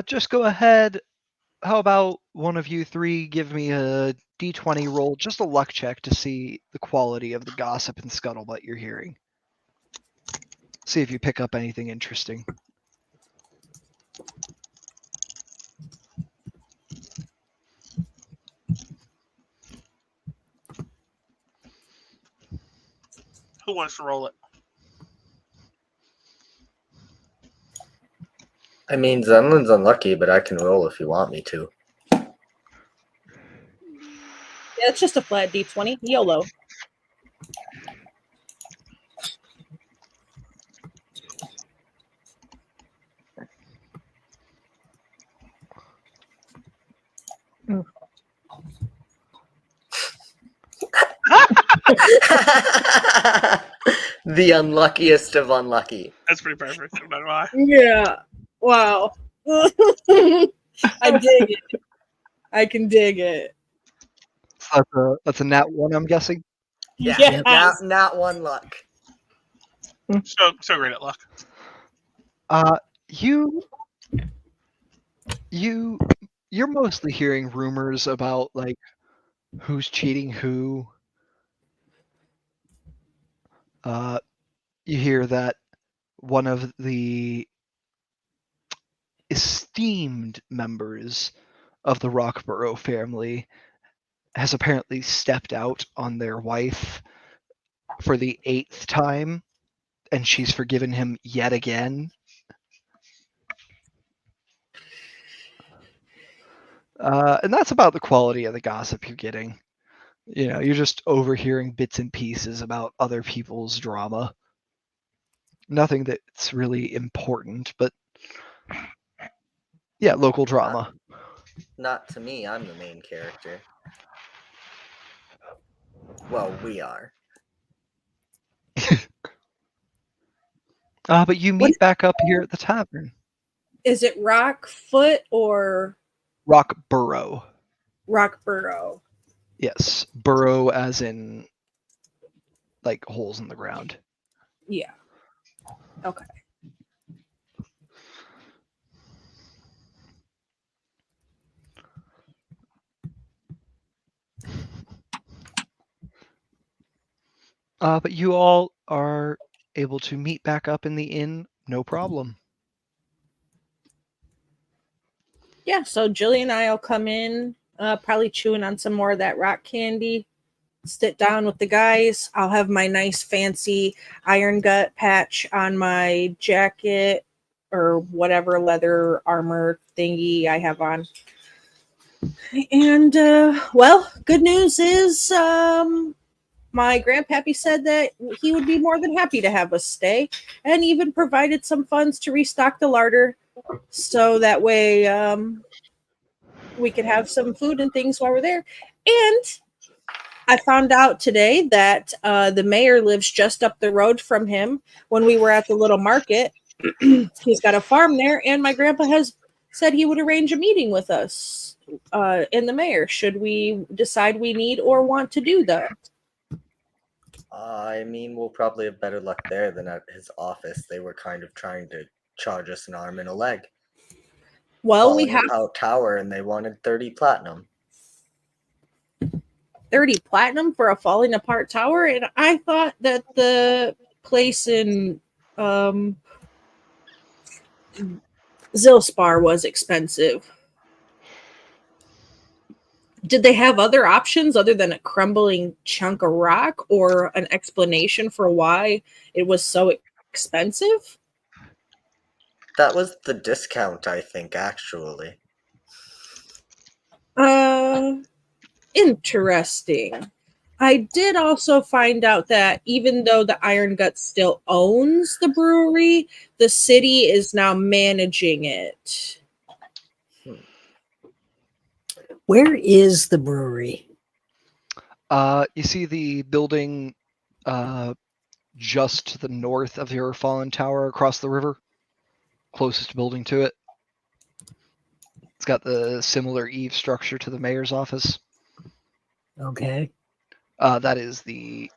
Just go ahead. How about one of you three give me a d20 roll, just a luck check to see the quality of the gossip and scuttlebutt you're hearing. See if you pick up anything interesting. Who wants to roll it? I mean, Zenlin's unlucky, but I can roll if you want me to. Yeah, it's just a flat D20. YOLO. The unluckiest of unlucky. That's pretty perfect. No matter why. Yeah. Wow. I dig it. I can dig it. So that's a nat 1, I'm guessing. Yeah. Yes. Not one luck. So great at luck. You're mostly hearing rumors about like who's cheating who. You hear that one of the esteemed members of the Rockborough family has apparently stepped out on their wife for the 8th time, and she's forgiven him yet again. And that's about the quality of the gossip you're getting. You're just overhearing bits and pieces about other people's drama. Nothing that's really important, but yeah, local drama. Not to me. I'm the main character. Well, we are. But you meet back up here at the tavern. Is it Rockfoot or Rockborough. Rockborough? Yes, burrow as in like holes in the ground. Yeah. Okay. But you all are able to meet back up in the inn, no problem. Yeah, so Jillian and I will come in, probably chewing on some more of that rock candy. Sit down with the guys. I'll have my nice fancy iron gut patch on my jacket or whatever leather armor thingy I have on. And well, good news is my grandpappy said that he would be more than happy to have us stay, and even provided some funds to restock the larder, so that way we could have some food and things while we're there. And I found out today that the mayor lives just up the road from him. When we were at the little market, he's got a farm there, and my grandpa has said he would arrange a meeting with us and the mayor should we decide we need or want to do that. I mean, we'll probably have better luck there than at his office. They were kind of trying to charge us an arm and a leg. Well, we have a tower, and they wanted 30 platinum. 30 platinum for a falling apart tower, and I thought that the place in Zilspar was expensive. Did they have other options other than a crumbling chunk of rock, or an explanation for why it was so expensive? That was the discount, I think, actually. Interesting. I did also find out that even though the Iron Gut still owns the brewery, the city is now managing it. Where is the brewery? You see the building just to the north of your fallen tower across the river, closest building to it. It's got the similar eave structure to the mayor's office. Okay. That is the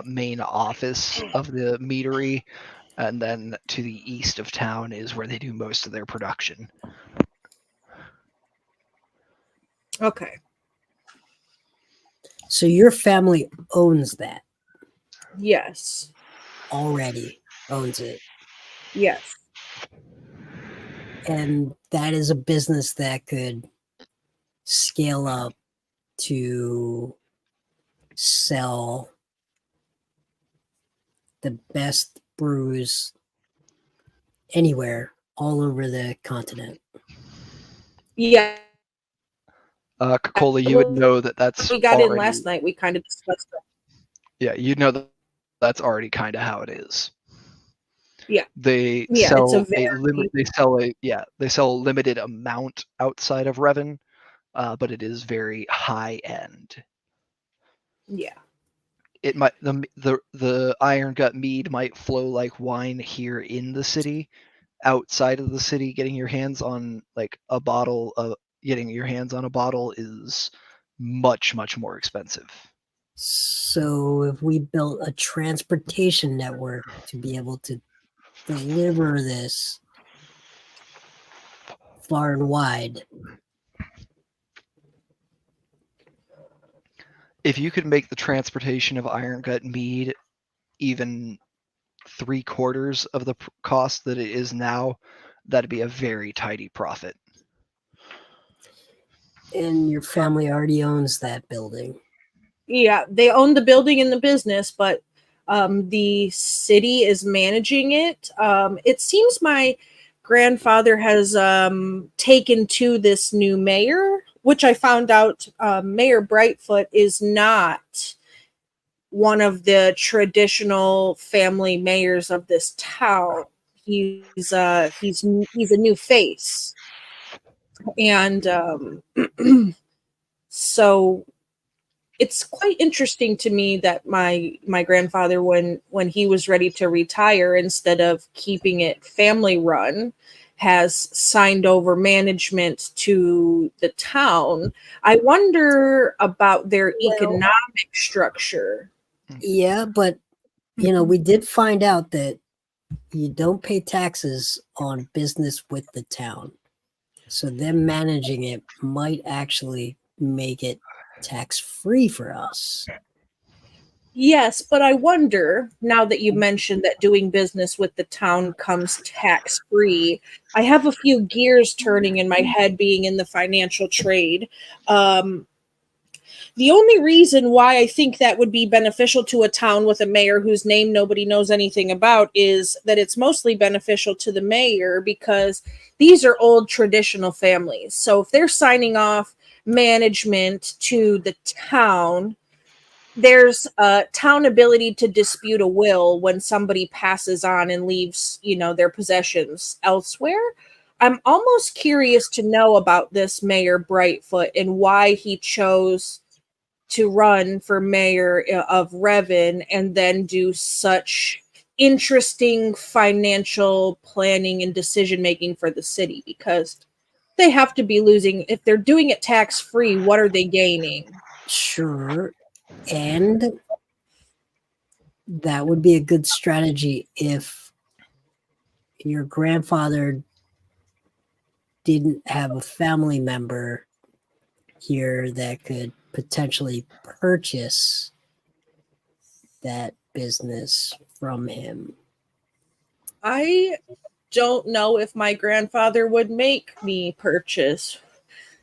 main office of the meadery, and then to the east of town is where they do most of their production. Okay. So your family owns that Yes. already, owns it. Yes. And that is a business that could scale up to sell the best brews anywhere, all over the continent. Yeah. Coca-Cola, you would know that that's We got already, in last night. We kind of discussed that. yeah, you know that that's already kind of how it is. Yeah. They Yeah, sell it's a a limit. They sell a limited amount outside of Revan, but it is very high end. Yeah. It might the Iron Gut mead might flow like wine here in the city. Outside of the city, getting your hands on a bottle is much more expensive. So if we built a transportation network to be able to deliver this far and wide, If you could make the transportation of Iron Gut mead even 3/4 of the cost that it is now, that'd be a very tidy profit. and your family already owns that building. Yeah, they own the building and the business, but the city is managing it. It seems my grandfather has taken to this new mayor, which I found out Mayor Brightfoot is not one of the traditional family mayors of this town. He's a new face, and so it's quite interesting to me that my grandfather, when he was ready to retire, instead of keeping it family run, has signed over management to the town. I wonder about their economic structure. Yeah, but we did find out that you don't pay taxes on business with the town. So them managing it might actually make it tax-free for us. Yes, but I wonder, now that you mentioned that doing business with the town comes tax free, I have a few gears turning in my head being in the financial trade. The only reason why I think that would be beneficial to a town with a mayor whose name nobody knows anything about is that it's mostly beneficial to the mayor because these are old traditional families. So if they're signing off management to the town, there's a town ability to dispute a will when somebody passes on and leaves, their possessions elsewhere. I'm almost curious to know about this Mayor Brightfoot and why he chose to run for mayor of Revan and then do such interesting financial planning and decision making for the city, because they have to be losing. If they're doing it tax free, what are they gaining? Sure. And that would be a good strategy if your grandfather didn't have a family member here that could potentially purchase that business from him. I don't know if my grandfather would make me purchase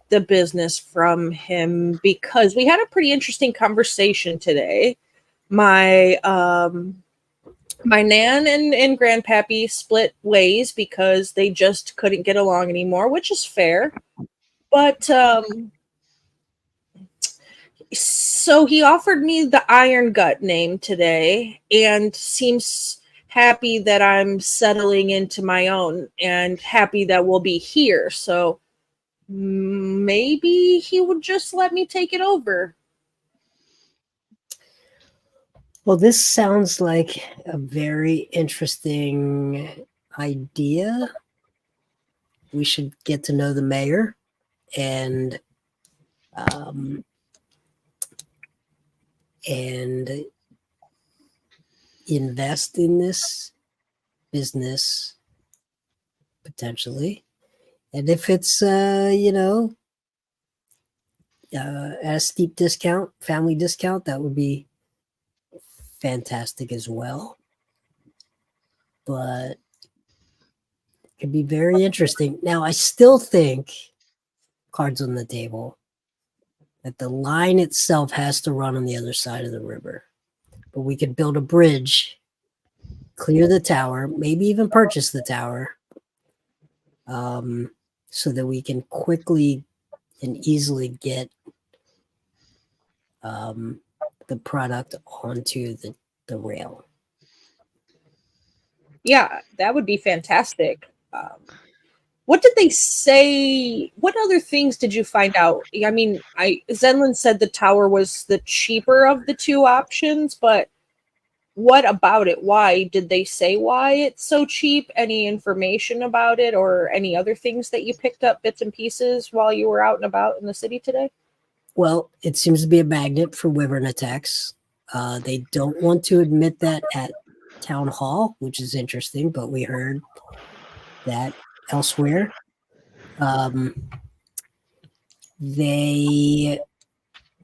the business from him, because we had a pretty interesting conversation today. My my nan and grandpappy split ways because they just couldn't get along anymore, which is fair. But So he offered me the Iron Gut name today and seems happy that I'm settling into my own and happy that we'll be here. So maybe he would just let me take it over. Well, this sounds like a very interesting idea. We should get to know the mayor and invest in this business potentially. And if it's at a steep discount, family discount, that would be fantastic as well. But it could be very interesting. Now, I still think, cards on the table, that the line itself has to run on the other side of the river. But we could build a bridge, clear the tower, maybe even purchase the tower, so that we can quickly and easily get the product onto the rail. Yeah, that would be fantastic. What did they say? What other things did you find out? I mean, Zenlin said the tower was the cheaper of the two options, but what about it? Why did they say why it's so cheap? Any information about it, or any other things that you picked up bits and pieces while you were out and about in the city today? Well, it seems to be a magnet for wyvern attacks. They don't want to admit that at town hall, which is interesting, but we heard that elsewhere.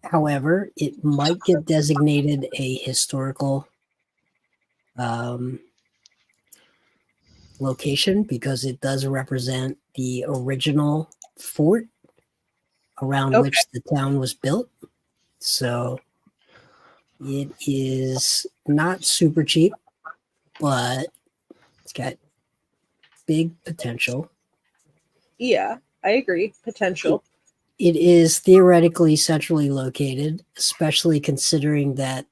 However, it might get designated a historical location because it does represent the original fort around which the town was built. So it is not super cheap, but it's got big potential. Yeah, I agree. Potential. It is theoretically centrally located, especially considering that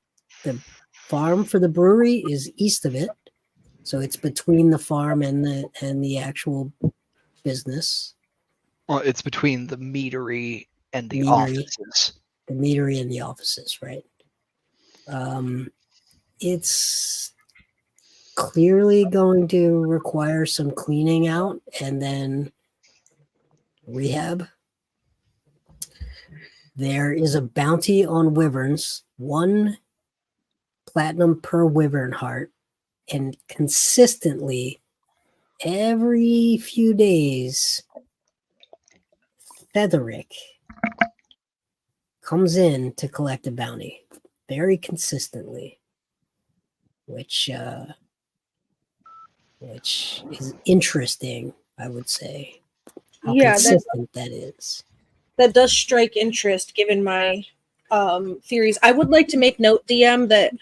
the farm for the brewery is east of it. So it's between the farm and the actual business. Well, it's between the meadery and the offices. The meadery and the offices, right? It's clearly going to require some cleaning out and then rehab. There is a bounty on wyverns, 1 platinum per wyvern heart, and consistently every few days, Featherick comes in to collect a bounty very consistently, which is interesting, I would say. How consistent that is. That does strike interest given my theories. I would like to make note, DM, that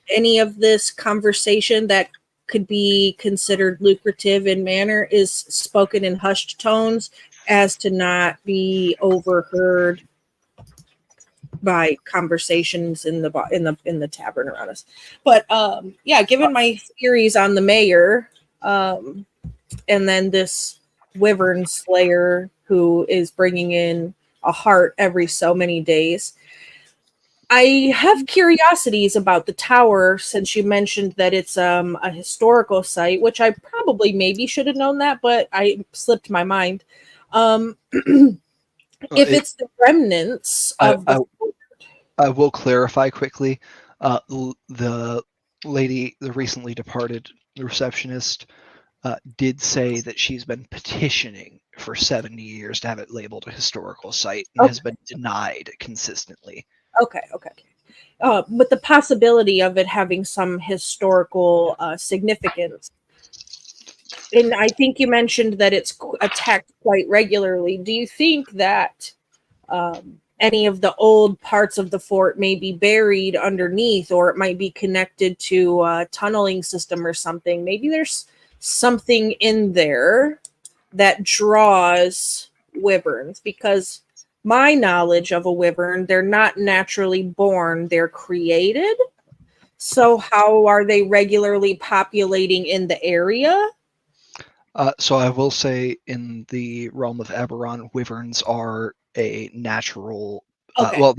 any of this conversation that could be considered lucrative in manner is spoken in hushed tones as to not be overheard by conversations in the tavern around us. But yeah, given my theories on the mayor, and then this wyvern slayer who is bringing in a heart every so many days, I have curiosities about the tower, since you mentioned that it's a historical site, which I probably maybe should have known that, but I slipped my mind. If it's the remnants of I will clarify quickly. The lady, the recently departed receptionist, did say that she's been petitioning for 70 years to have it labeled a historical site and has been denied consistently. Okay. But the possibility of it having some historical significance. And I think you mentioned that it's attacked quite regularly. Do you think that any of the old parts of the fort may be buried underneath, or it might be connected to a tunneling system or something? Maybe there's something in there that draws wyverns, because my knowledge of a wyvern, they're not naturally born, they're created. So how are they regularly populating in the area? So I will say, in the realm of Eberron, wyverns are a natural. Okay. Well,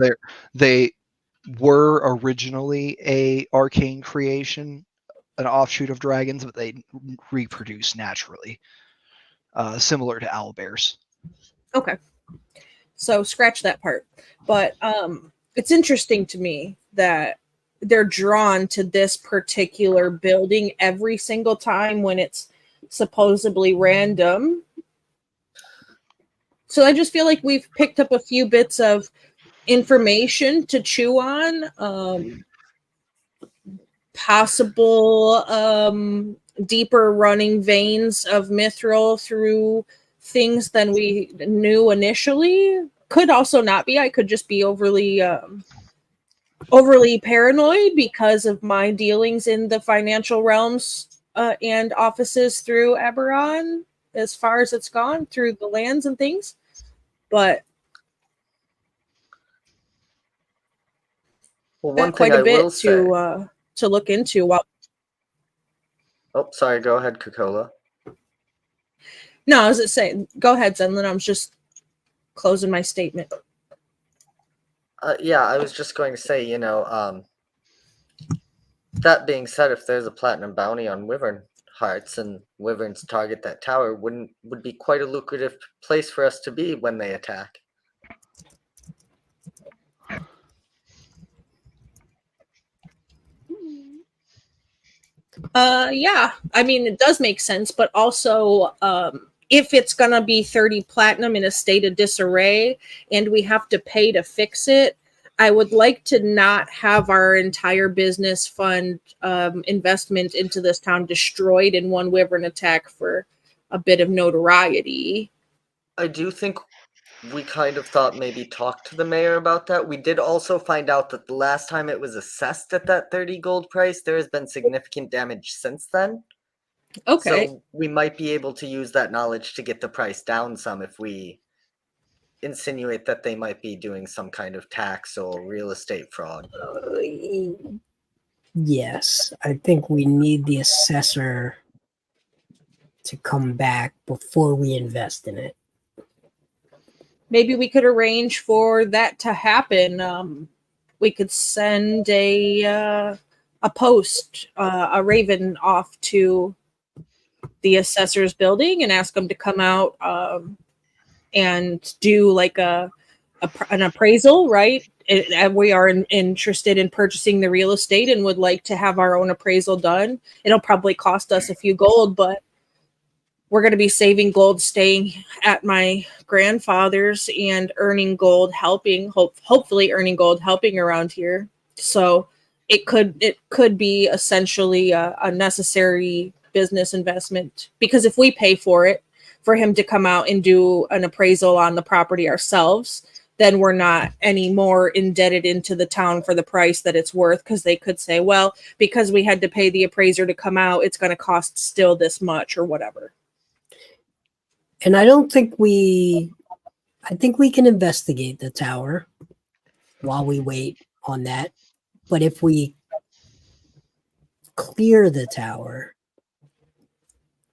they were originally a arcane creation, an offshoot of dragons, but they reproduce naturally, similar to owlbears. Okay. So scratch that part. But it's interesting to me that they're drawn to this particular building every single time when it's supposedly random. So I just feel like we've picked up a few bits of information to chew on. Possible deeper running veins of mithril through things than we knew initially. Could also not be. I could just be overly paranoid because of my dealings in the financial realms and offices through Eberron, as far as it's gone through the lands and things. But one quite thing a I will bit say. to look into. While Oh, sorry. Go ahead, Coca-Cola. no, I was saying, go ahead, Zenlin. I was just closing my statement. Yeah, I was just going to say, that being said, if there's a platinum bounty on wyvern hearts and wyverns target that tower, would be quite a lucrative place for us to be when they attack. Yeah, I mean, it does make sense, but also, if it's gonna be 30 platinum in a state of disarray and we have to pay to fix it, I would like to not have our entire business fund investment into this town destroyed in one wyvern attack for a bit of notoriety. I do think we kind of thought maybe talk to the mayor about that. We did also find out that the last time it was assessed at that 30 gold price, there has been significant damage since then. Okay. So we might be able to use that knowledge to get the price down some if we insinuate that they might be doing some kind of tax or real estate fraud. Yes, I think we need the assessor to come back before we invest in it. Maybe we could arrange for that to happen. We could send a post, a raven off to the assessor's building and ask them to come out and do like an appraisal, right? And we are interested in purchasing the real estate and would like to have our own appraisal done. It'll probably cost us a few gold, but we're going to be saving gold staying at my grandfather's and earning gold helping, hopefully earning gold helping around here. So it could be essentially a necessary business investment, because if we pay for it, for him to come out and do an appraisal on the property ourselves, then we're not any more indebted into the town for the price that it's worth, because they could say, well, because we had to pay the appraiser to come out, it's going to cost still this much or whatever. And I think we can investigate the tower while we wait on that. But if we clear the tower,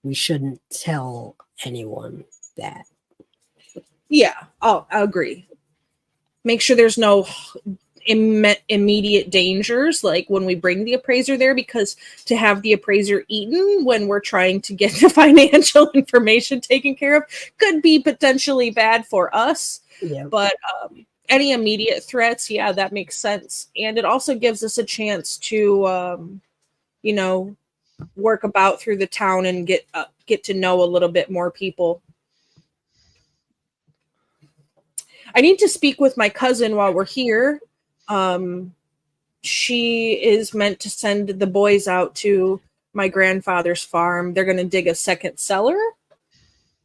we shouldn't tell anyone that. Yeah, I agree. Make sure there's no immediate dangers, like when we bring the appraiser there, because to have the appraiser eaten when we're trying to get the financial information taken care of could be potentially bad for us. Yeah. But any immediate threats, yeah, that makes sense. And it also gives us a chance to, work about through the town and get to know a little bit more people. I need to speak with my cousin while we're here. She is meant to send the boys out to my grandfather's farm. They're going to dig a second cellar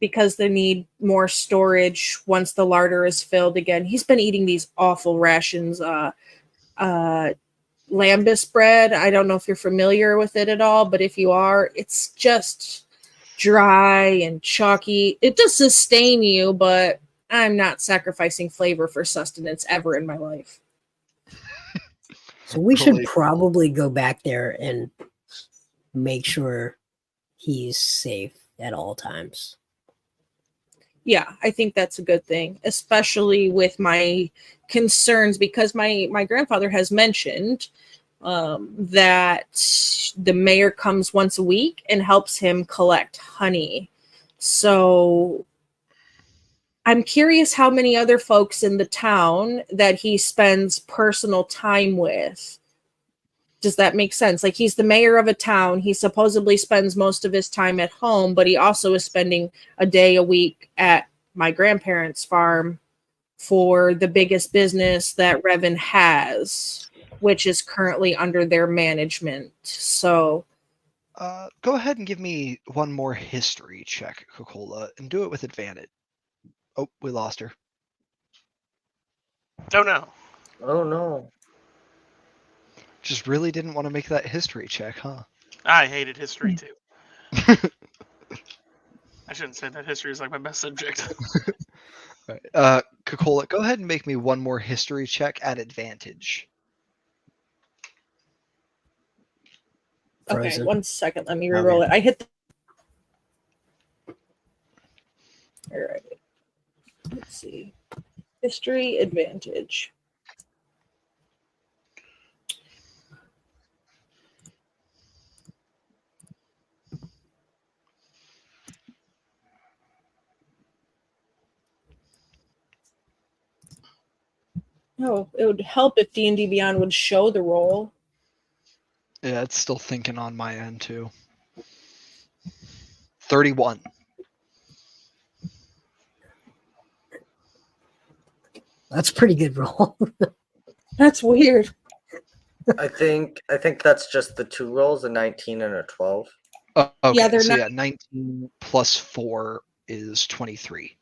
because they need more storage once the larder is filled again. He's been eating these awful rations, lambus bread. I don't know if you're familiar with it at all, but if you are, it's just dry and chalky. It does sustain you, but I'm not sacrificing flavor for sustenance ever in my life. So we should Relatable. probably go back there and make sure he's safe at all times. Yeah, I think that's a good thing, especially with my concerns, because my grandfather has mentioned that the mayor comes once a week and helps him collect honey. So I'm curious how many other folks in the town that he spends personal time with. Does that make sense? Like, he's the mayor of a town. He supposedly spends most of his time at home, but he also is spending a day a week at my grandparents' farm for the biggest business that Revan has, which is currently under their management. So Go ahead and give me one more history check, Coca-Cola, and do it with advantage. Oh, we lost her. Don't know. Oh no. Just really didn't want to make that history check, huh? I hated history too. I shouldn't say that. History is like my best subject. Right. Coca-Cola, go ahead and make me one more history check at advantage. okay, Frozen. 1 second. Let me reroll it. I hit all right. Let's see. History advantage. No, it would help if D&D Beyond would show the roll. Yeah, it's still thinking on my end too. 31. That's a pretty good roll. That's weird. I think that's just the two rolls, a 19 and a 12. Oh, okay, Yeah, they're so not- yeah, 19 plus 4 is 23.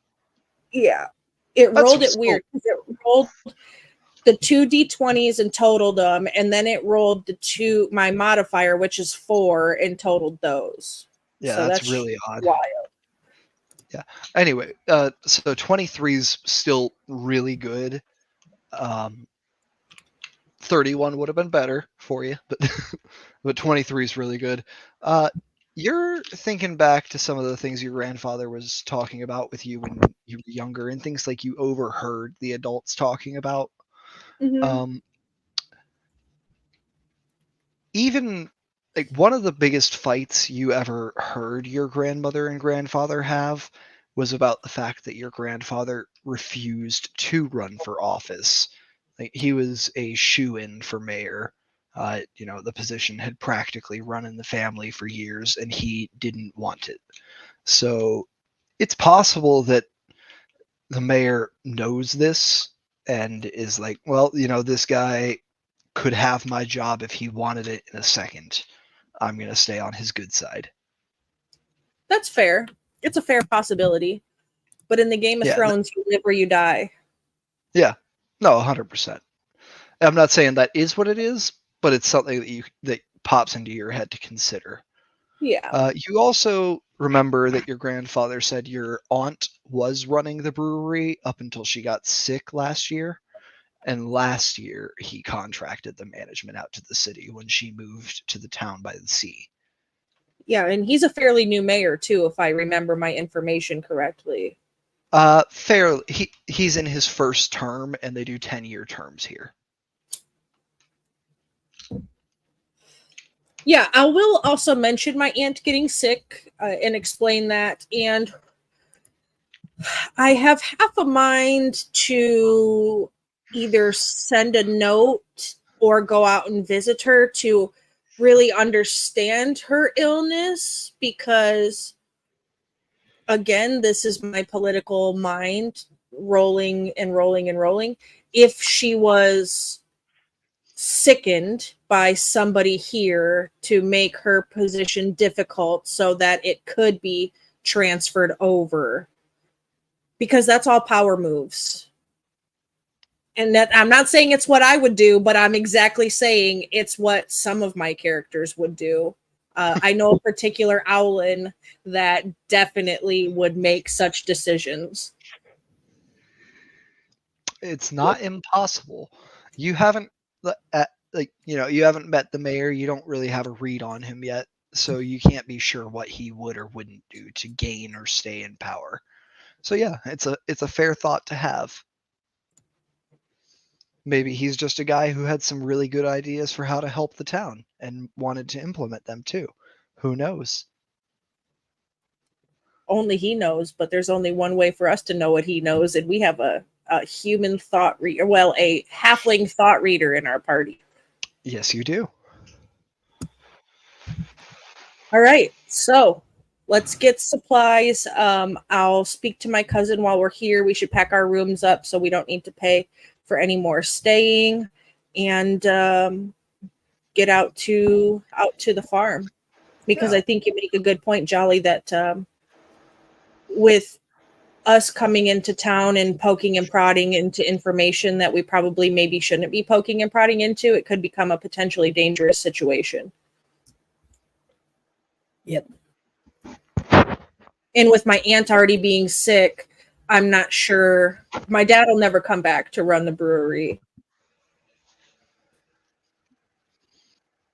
Yeah. It That's rolled it still- weird. It rolled the two D20s and totaled them, and then it rolled my modifier, which is 4, and totaled those. Yeah, So that's really odd. wild. Anyway, so 23 is still really good. 31 would have been better for you, but but 23 is really good. You're thinking back to some of the things your grandfather was talking about with you when you were younger, and things like you overheard the adults talking about. Mhm. Even like one of the biggest fights you ever heard your grandmother and grandfather have was about the fact that your grandfather refused to run for office. Like, he was a shoo-in for mayor. The position had practically run in the family for years, and he didn't want it. So it's possible that the mayor knows this and is like, well, this guy could have my job if he wanted it in a second. I'm going to stay on his good side. That's fair. It's a fair possibility. But in the Game of Yeah, Thrones, you live where you die. No, 100%. I'm not saying that is what it is, but it's something that pops into your head to consider. Yeah. You also remember that your grandfather said your aunt was running the brewery up until she got sick last year. And last year, he contracted the management out to the city when she moved to the town by the sea. Yeah, and he's a fairly new mayor, too, if I remember my information correctly. Fairly, he's in his first term, and they do 10-year terms here. Yeah, I will also mention my aunt getting sick and explain that. And I have half a mind to either send a note or go out and visit her to really understand her illness, because, again, this is my political mind rolling and rolling and rolling. If she was sickened by somebody here to make her position difficult so that it could be transferred over, because that's all power moves. And that, I'm not saying it's what I would do, but I'm exactly saying it's what some of my characters would do. I know a particular Owlin that definitely would make such decisions. It's not impossible. You haven't you haven't met the mayor. You don't really have a read on him yet, so you can't be sure what he would or wouldn't do to gain or stay in power. So yeah, it's a fair thought to have. Maybe he's just a guy who had some really good ideas for how to help the town and wanted to implement them too. Who knows? Only he knows, but there's only one way for us to know what he knows, and we have a human thought reader, well, a halfling thought reader in our party. Yes, you do. All right, so let's get supplies. I'll speak to my cousin while we're here. We should pack our rooms up so we don't need to pay for any more staying, and get out to the farm, because Yeah. I think you make a good point, Jolly, that with us coming into town and poking and prodding into information that we probably maybe shouldn't be poking and prodding into, it could become a potentially dangerous situation. Yep. And with my aunt already being sick, I'm not sure. My dad will never come back to run the brewery.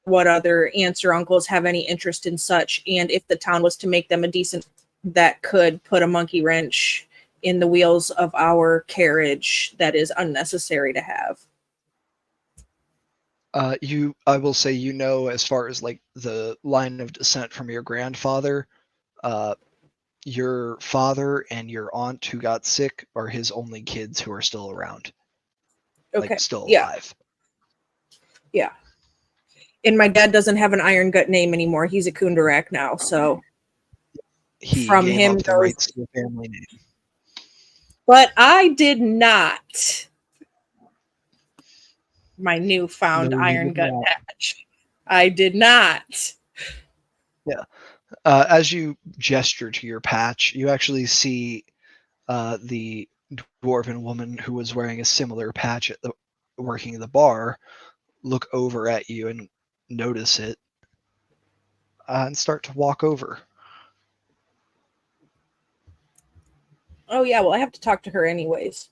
What other aunts or uncles have any interest in such? And if the town was to make them a decent, that could put a monkey wrench in the wheels of our carriage that is unnecessary to have. I will say, as far as like the line of descent from your grandfather, your father and your aunt who got sick are his only kids who are still around. Okay. Like still Yeah. alive. Yeah. And my dad doesn't have an Iron Gut name anymore. He's a Kundarak now, so He from gave him up the goes- rights to the family name. But I did not. My newfound No, you Iron did Gut not. patch. I did not. As you gesture to your patch, you actually see the dwarven woman who was wearing a similar patch working the bar look over at you and notice it and start to walk over. Oh yeah, well I have to talk to her anyways.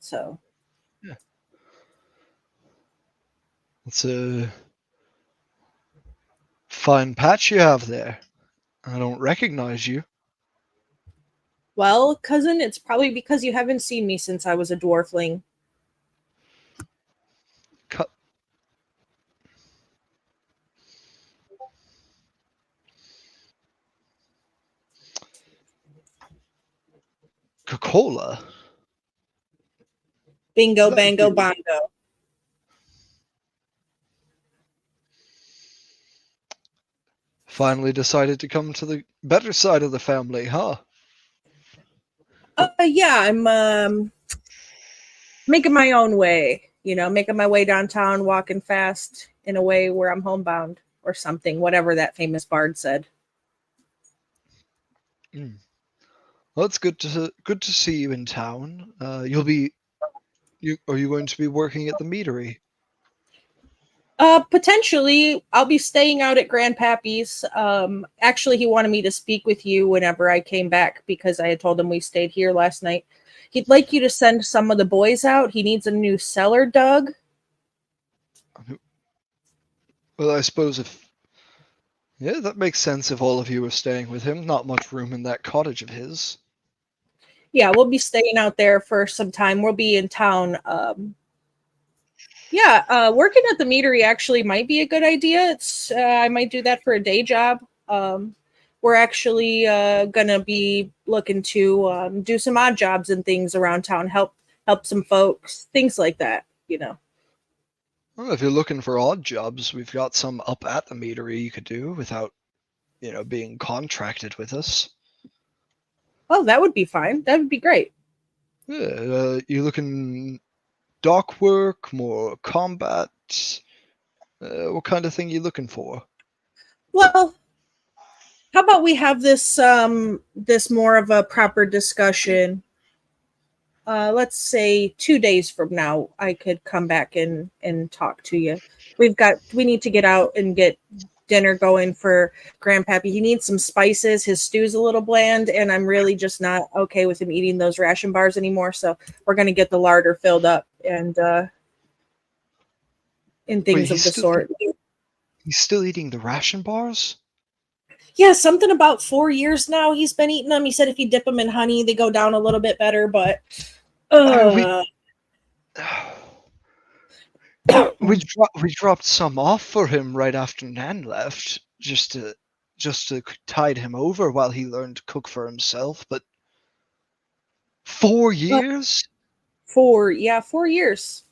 So It's a fine patch you have there. I don't recognize you. well, cousin, it's probably because you haven't seen me since I was a dwarfling. Cut. Coca-Cola? Bingo, That bango, you. bongo. Finally decided to come to the better side of the family, huh? Yeah, I'm making my own way. Making my way downtown, walking fast in a way where I'm homebound or something. Whatever that famous bard said. Well, it's good to see you in town. Are you going to be working at the meadery? Potentially, I'll be staying out at Grandpappy's. Actually, he wanted me to speak with you whenever I came back because I had told him we stayed here last night. He'd like you to send some of the boys out. He needs a new cellar dug. Well, I suppose yeah, that makes sense if all of you are staying with him. Not much room in that cottage of his. Yeah, we'll be staying out there for some time. We'll be in town. Working at the meadery actually might be a good idea. It's I might do that for a day job. We're actually gonna be looking to do some odd jobs and things around town, help some folks, things like that. Well, if you're looking for odd jobs, we've got some up at the meadery you could do without, being contracted with us. Oh, that would be fine. That would be great. Yeah, you looking dock work, more combat? What kind of thing you looking for? Well, how about we have this this more of a proper discussion? Let's say 2 days from now, I could come back and talk to you. We need to get out and get dinner going for Grandpappy. He needs some spices. His stew's a little bland, and I'm really just not okay with him eating those ration bars anymore. So we're going to get the larder filled up and things of the sort. He's still eating the ration bars? Yeah, something about 4 years now he's been eating them. He said if you dip them in honey, they go down a little bit better, but we dropped some off for him right after Nan left, just to tide him over while he learned to cook for himself. But 4 years? 4 years.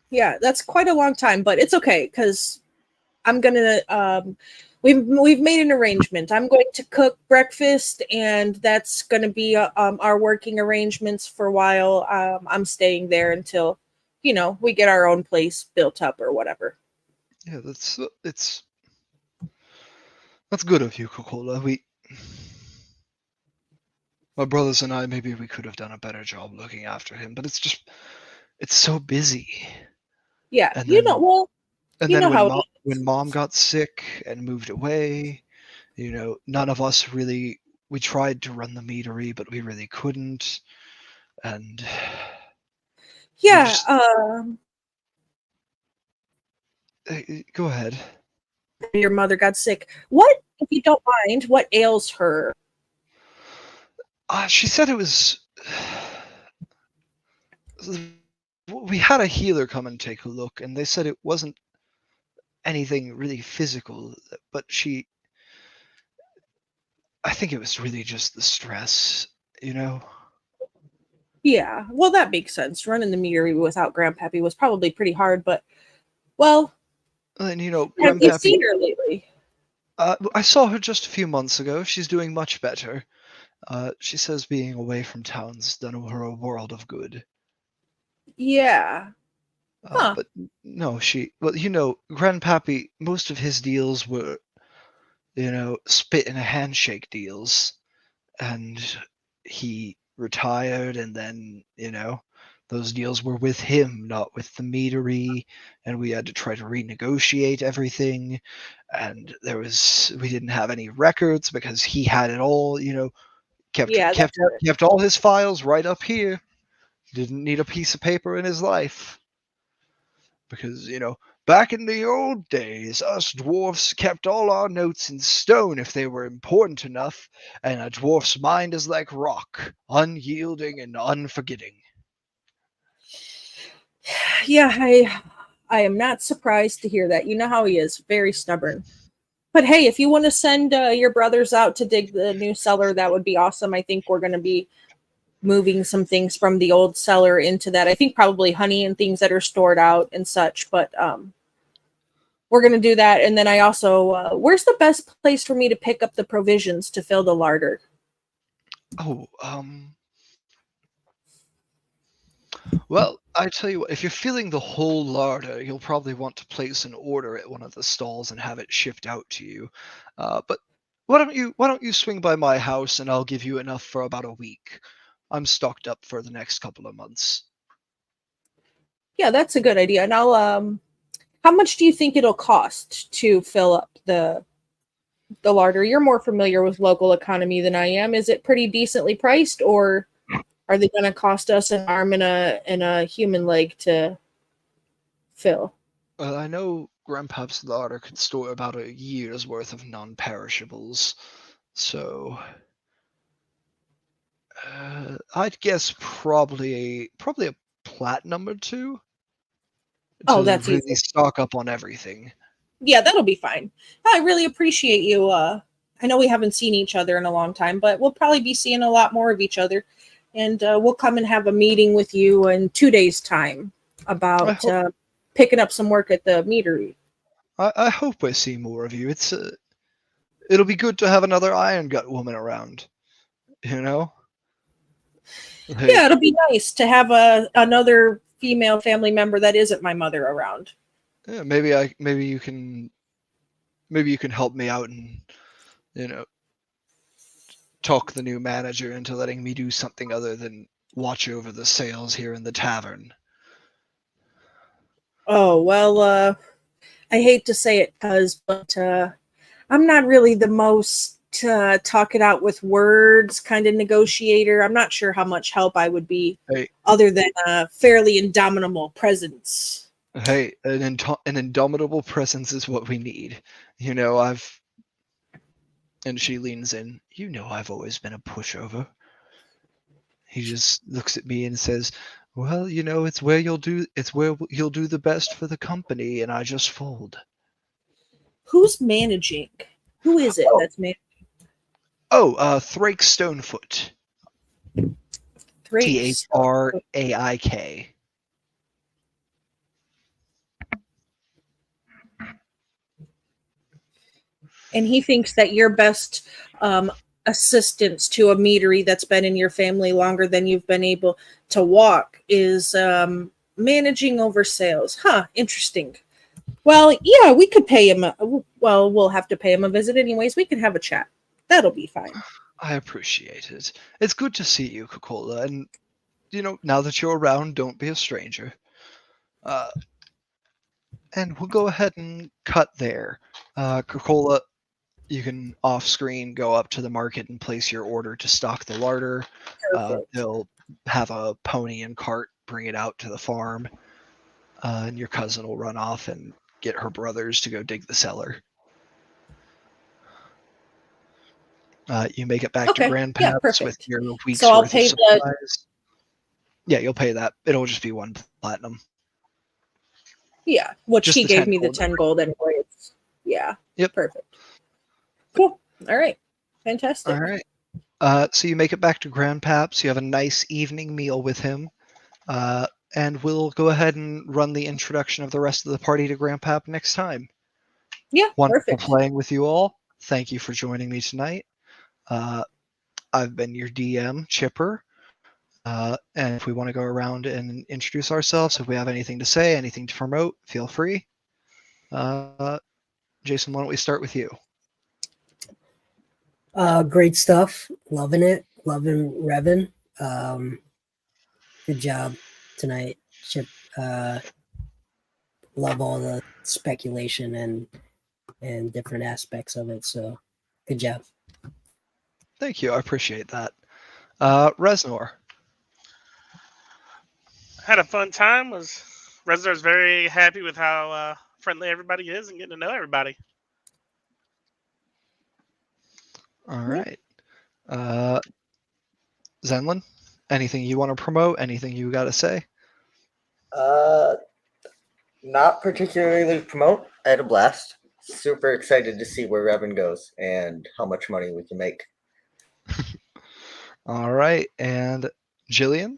Yeah, that's quite a long time, but it's okay because I'm gonna we've made an arrangement. I'm going to cook breakfast, and that's going to be our working arrangements for a while. I'm staying there until, we get our own place built up or whatever. Yeah, that's good of you, Coca-Cola. My brothers and I, maybe we could have done a better job looking after him, but it's so busy. Yeah, And then, And then when Mom got sick and moved away, none of us really. We tried to run the meadery, but we really couldn't. And yeah, go ahead. Your mother got sick. What, if you don't mind, what ails her? She said it was. We had a healer come and take a look, and they said it wasn't anything really physical, but I think it was really just the stress, Yeah, well, that makes sense. Running the meadery without Grandpappy was probably pretty hard, but, well, and have you Grandpappy, seen her lately? I saw her just a few months ago. She's doing much better. She says being away from town's done her a world of good. Yeah. But no, Grandpappy, most of his deals were, spit in a handshake deals, and he retired, and then, those deals were with him, not with the meadery, and we had to try to renegotiate everything, and we didn't have any records because he had it all, kept all his files right up here. Didn't need a piece of paper in his life. Because, back in the old days, us dwarfs kept all our notes in stone if they were important enough, and a dwarf's mind is like rock, unyielding and unforgetting. Yeah, I am not surprised to hear that. You know how he is, very stubborn. But hey, if you want to send your brothers out to dig the new cellar, that would be awesome. I think we're going to be moving some things from the old cellar into that. I think probably honey and things that are stored out and such, but we're going to do that. And then I also, where's the best place for me to pick up the provisions to fill the larder? Well, I tell you what, if you're filling the whole larder, you'll probably want to place an order at one of the stalls and have it shipped out to you. But why don't you swing by my house, and I'll give you enough for about a week. I'm stocked up for the next couple of months. Yeah, that's a good idea. And I'll how much do you think it'll cost to fill up the larder? You're more familiar with local economy than I am. Is it pretty decently priced, or are they going to cost us an arm and a human leg to fill? I know Grandpa's larder could store about a year's worth of non-perishables, so I'd guess probably a platinum or two. That's really easy. Stock up on everything. Yeah, that'll be fine. I really appreciate you. I know we haven't seen each other in a long time, but we'll probably be seeing a lot more of each other. And we'll come and have a meeting with you in 2 days' time about picking up some work at the meadery. I hope I see more of you. It'll be good to have another Iron Gut woman around. Yeah, it'll be nice to have another female family member that isn't my mother around. Yeah, maybe you can help me out and talk the new manager into letting me do something other than watch over the sales here in the tavern. Oh, well, I hate to say it, but I'm not really the most talk it out with words kind of negotiator. I'm not sure how much help I would be Hey, other than a fairly indomitable presence. hey, an indomitable presence is what we need. You know, and she leans in. You know, I've always been a pushover. He just looks at me and says, "Well, you know, it's where you'll do the best for the company," and I just fold. Who's managing? Who is it that's managing? Oh, Thrake Stonefoot. Thrakes. Thraik. And he thinks that your best assistance to a meadery that's been in your family longer than you've been able to walk is managing over sales. Huh, interesting. Well, yeah, we could pay him. Well, we'll have to pay him a visit anyways. We can have a chat. That'll be fine. I appreciate it. It's good to see you, Coca-Cola, and you know, now that you're around, don't be a stranger. And we'll go ahead and cut there. Coca-Cola, you can off-screen go up to the market and place your order to stock the larder. They'll have a pony and cart bring it out to the farm, and your cousin will run off and get her brothers to go dig the cellar. You make it back to Grandpa's with your week's So I'll worth pay of supplies. Yeah, you'll pay that. It'll just be 1 platinum. Yeah, which Just he the gave 10 me the gold. 10 gold anyways. Yeah. Yep. Perfect. Cool. All right. Fantastic. All right. So you make it back to Grandpa's. You have a nice evening meal with him. And we'll go ahead and run the introduction of the rest of the party to Grandpap next time. Yeah, Wonderful perfect. playing with you all. Thank you for joining me tonight. I've been your DM, Chipper. And if we want to go around and introduce ourselves, if we have anything to say, anything to promote, feel free. Jason, why don't we start with you? Great stuff. Loving it. Loving Revan. Good job tonight, Chip. Love all the speculation and different aspects of it. So good job. Thank you. I appreciate that. Reznor. Had a fun time. Reznor's very happy with how friendly everybody is and getting to know everybody. All right. Zenlin, anything you want to promote? Anything you got to say? Not particularly promote. I had a blast. Super excited to see where Revan goes and how much money we can make. All right. And Jillian?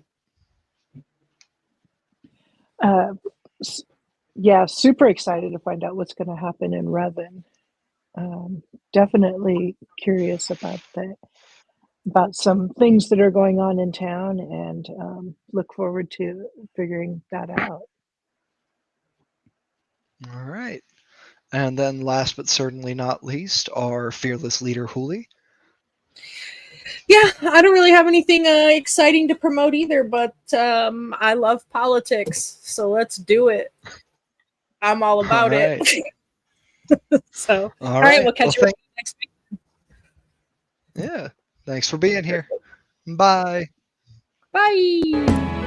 Yeah, super excited to find out what's going to happen in Revan. Definitely curious about some things that are going on in town, and look forward to figuring that out. All right. And then last but certainly not least, our fearless leader, Hooli. Yeah, I don't really have anything exciting to promote either, but I love politics, so let's do it. I'm all about it. So, all right, we'll catch you next week. Yeah, thanks for being here. Bye. Bye.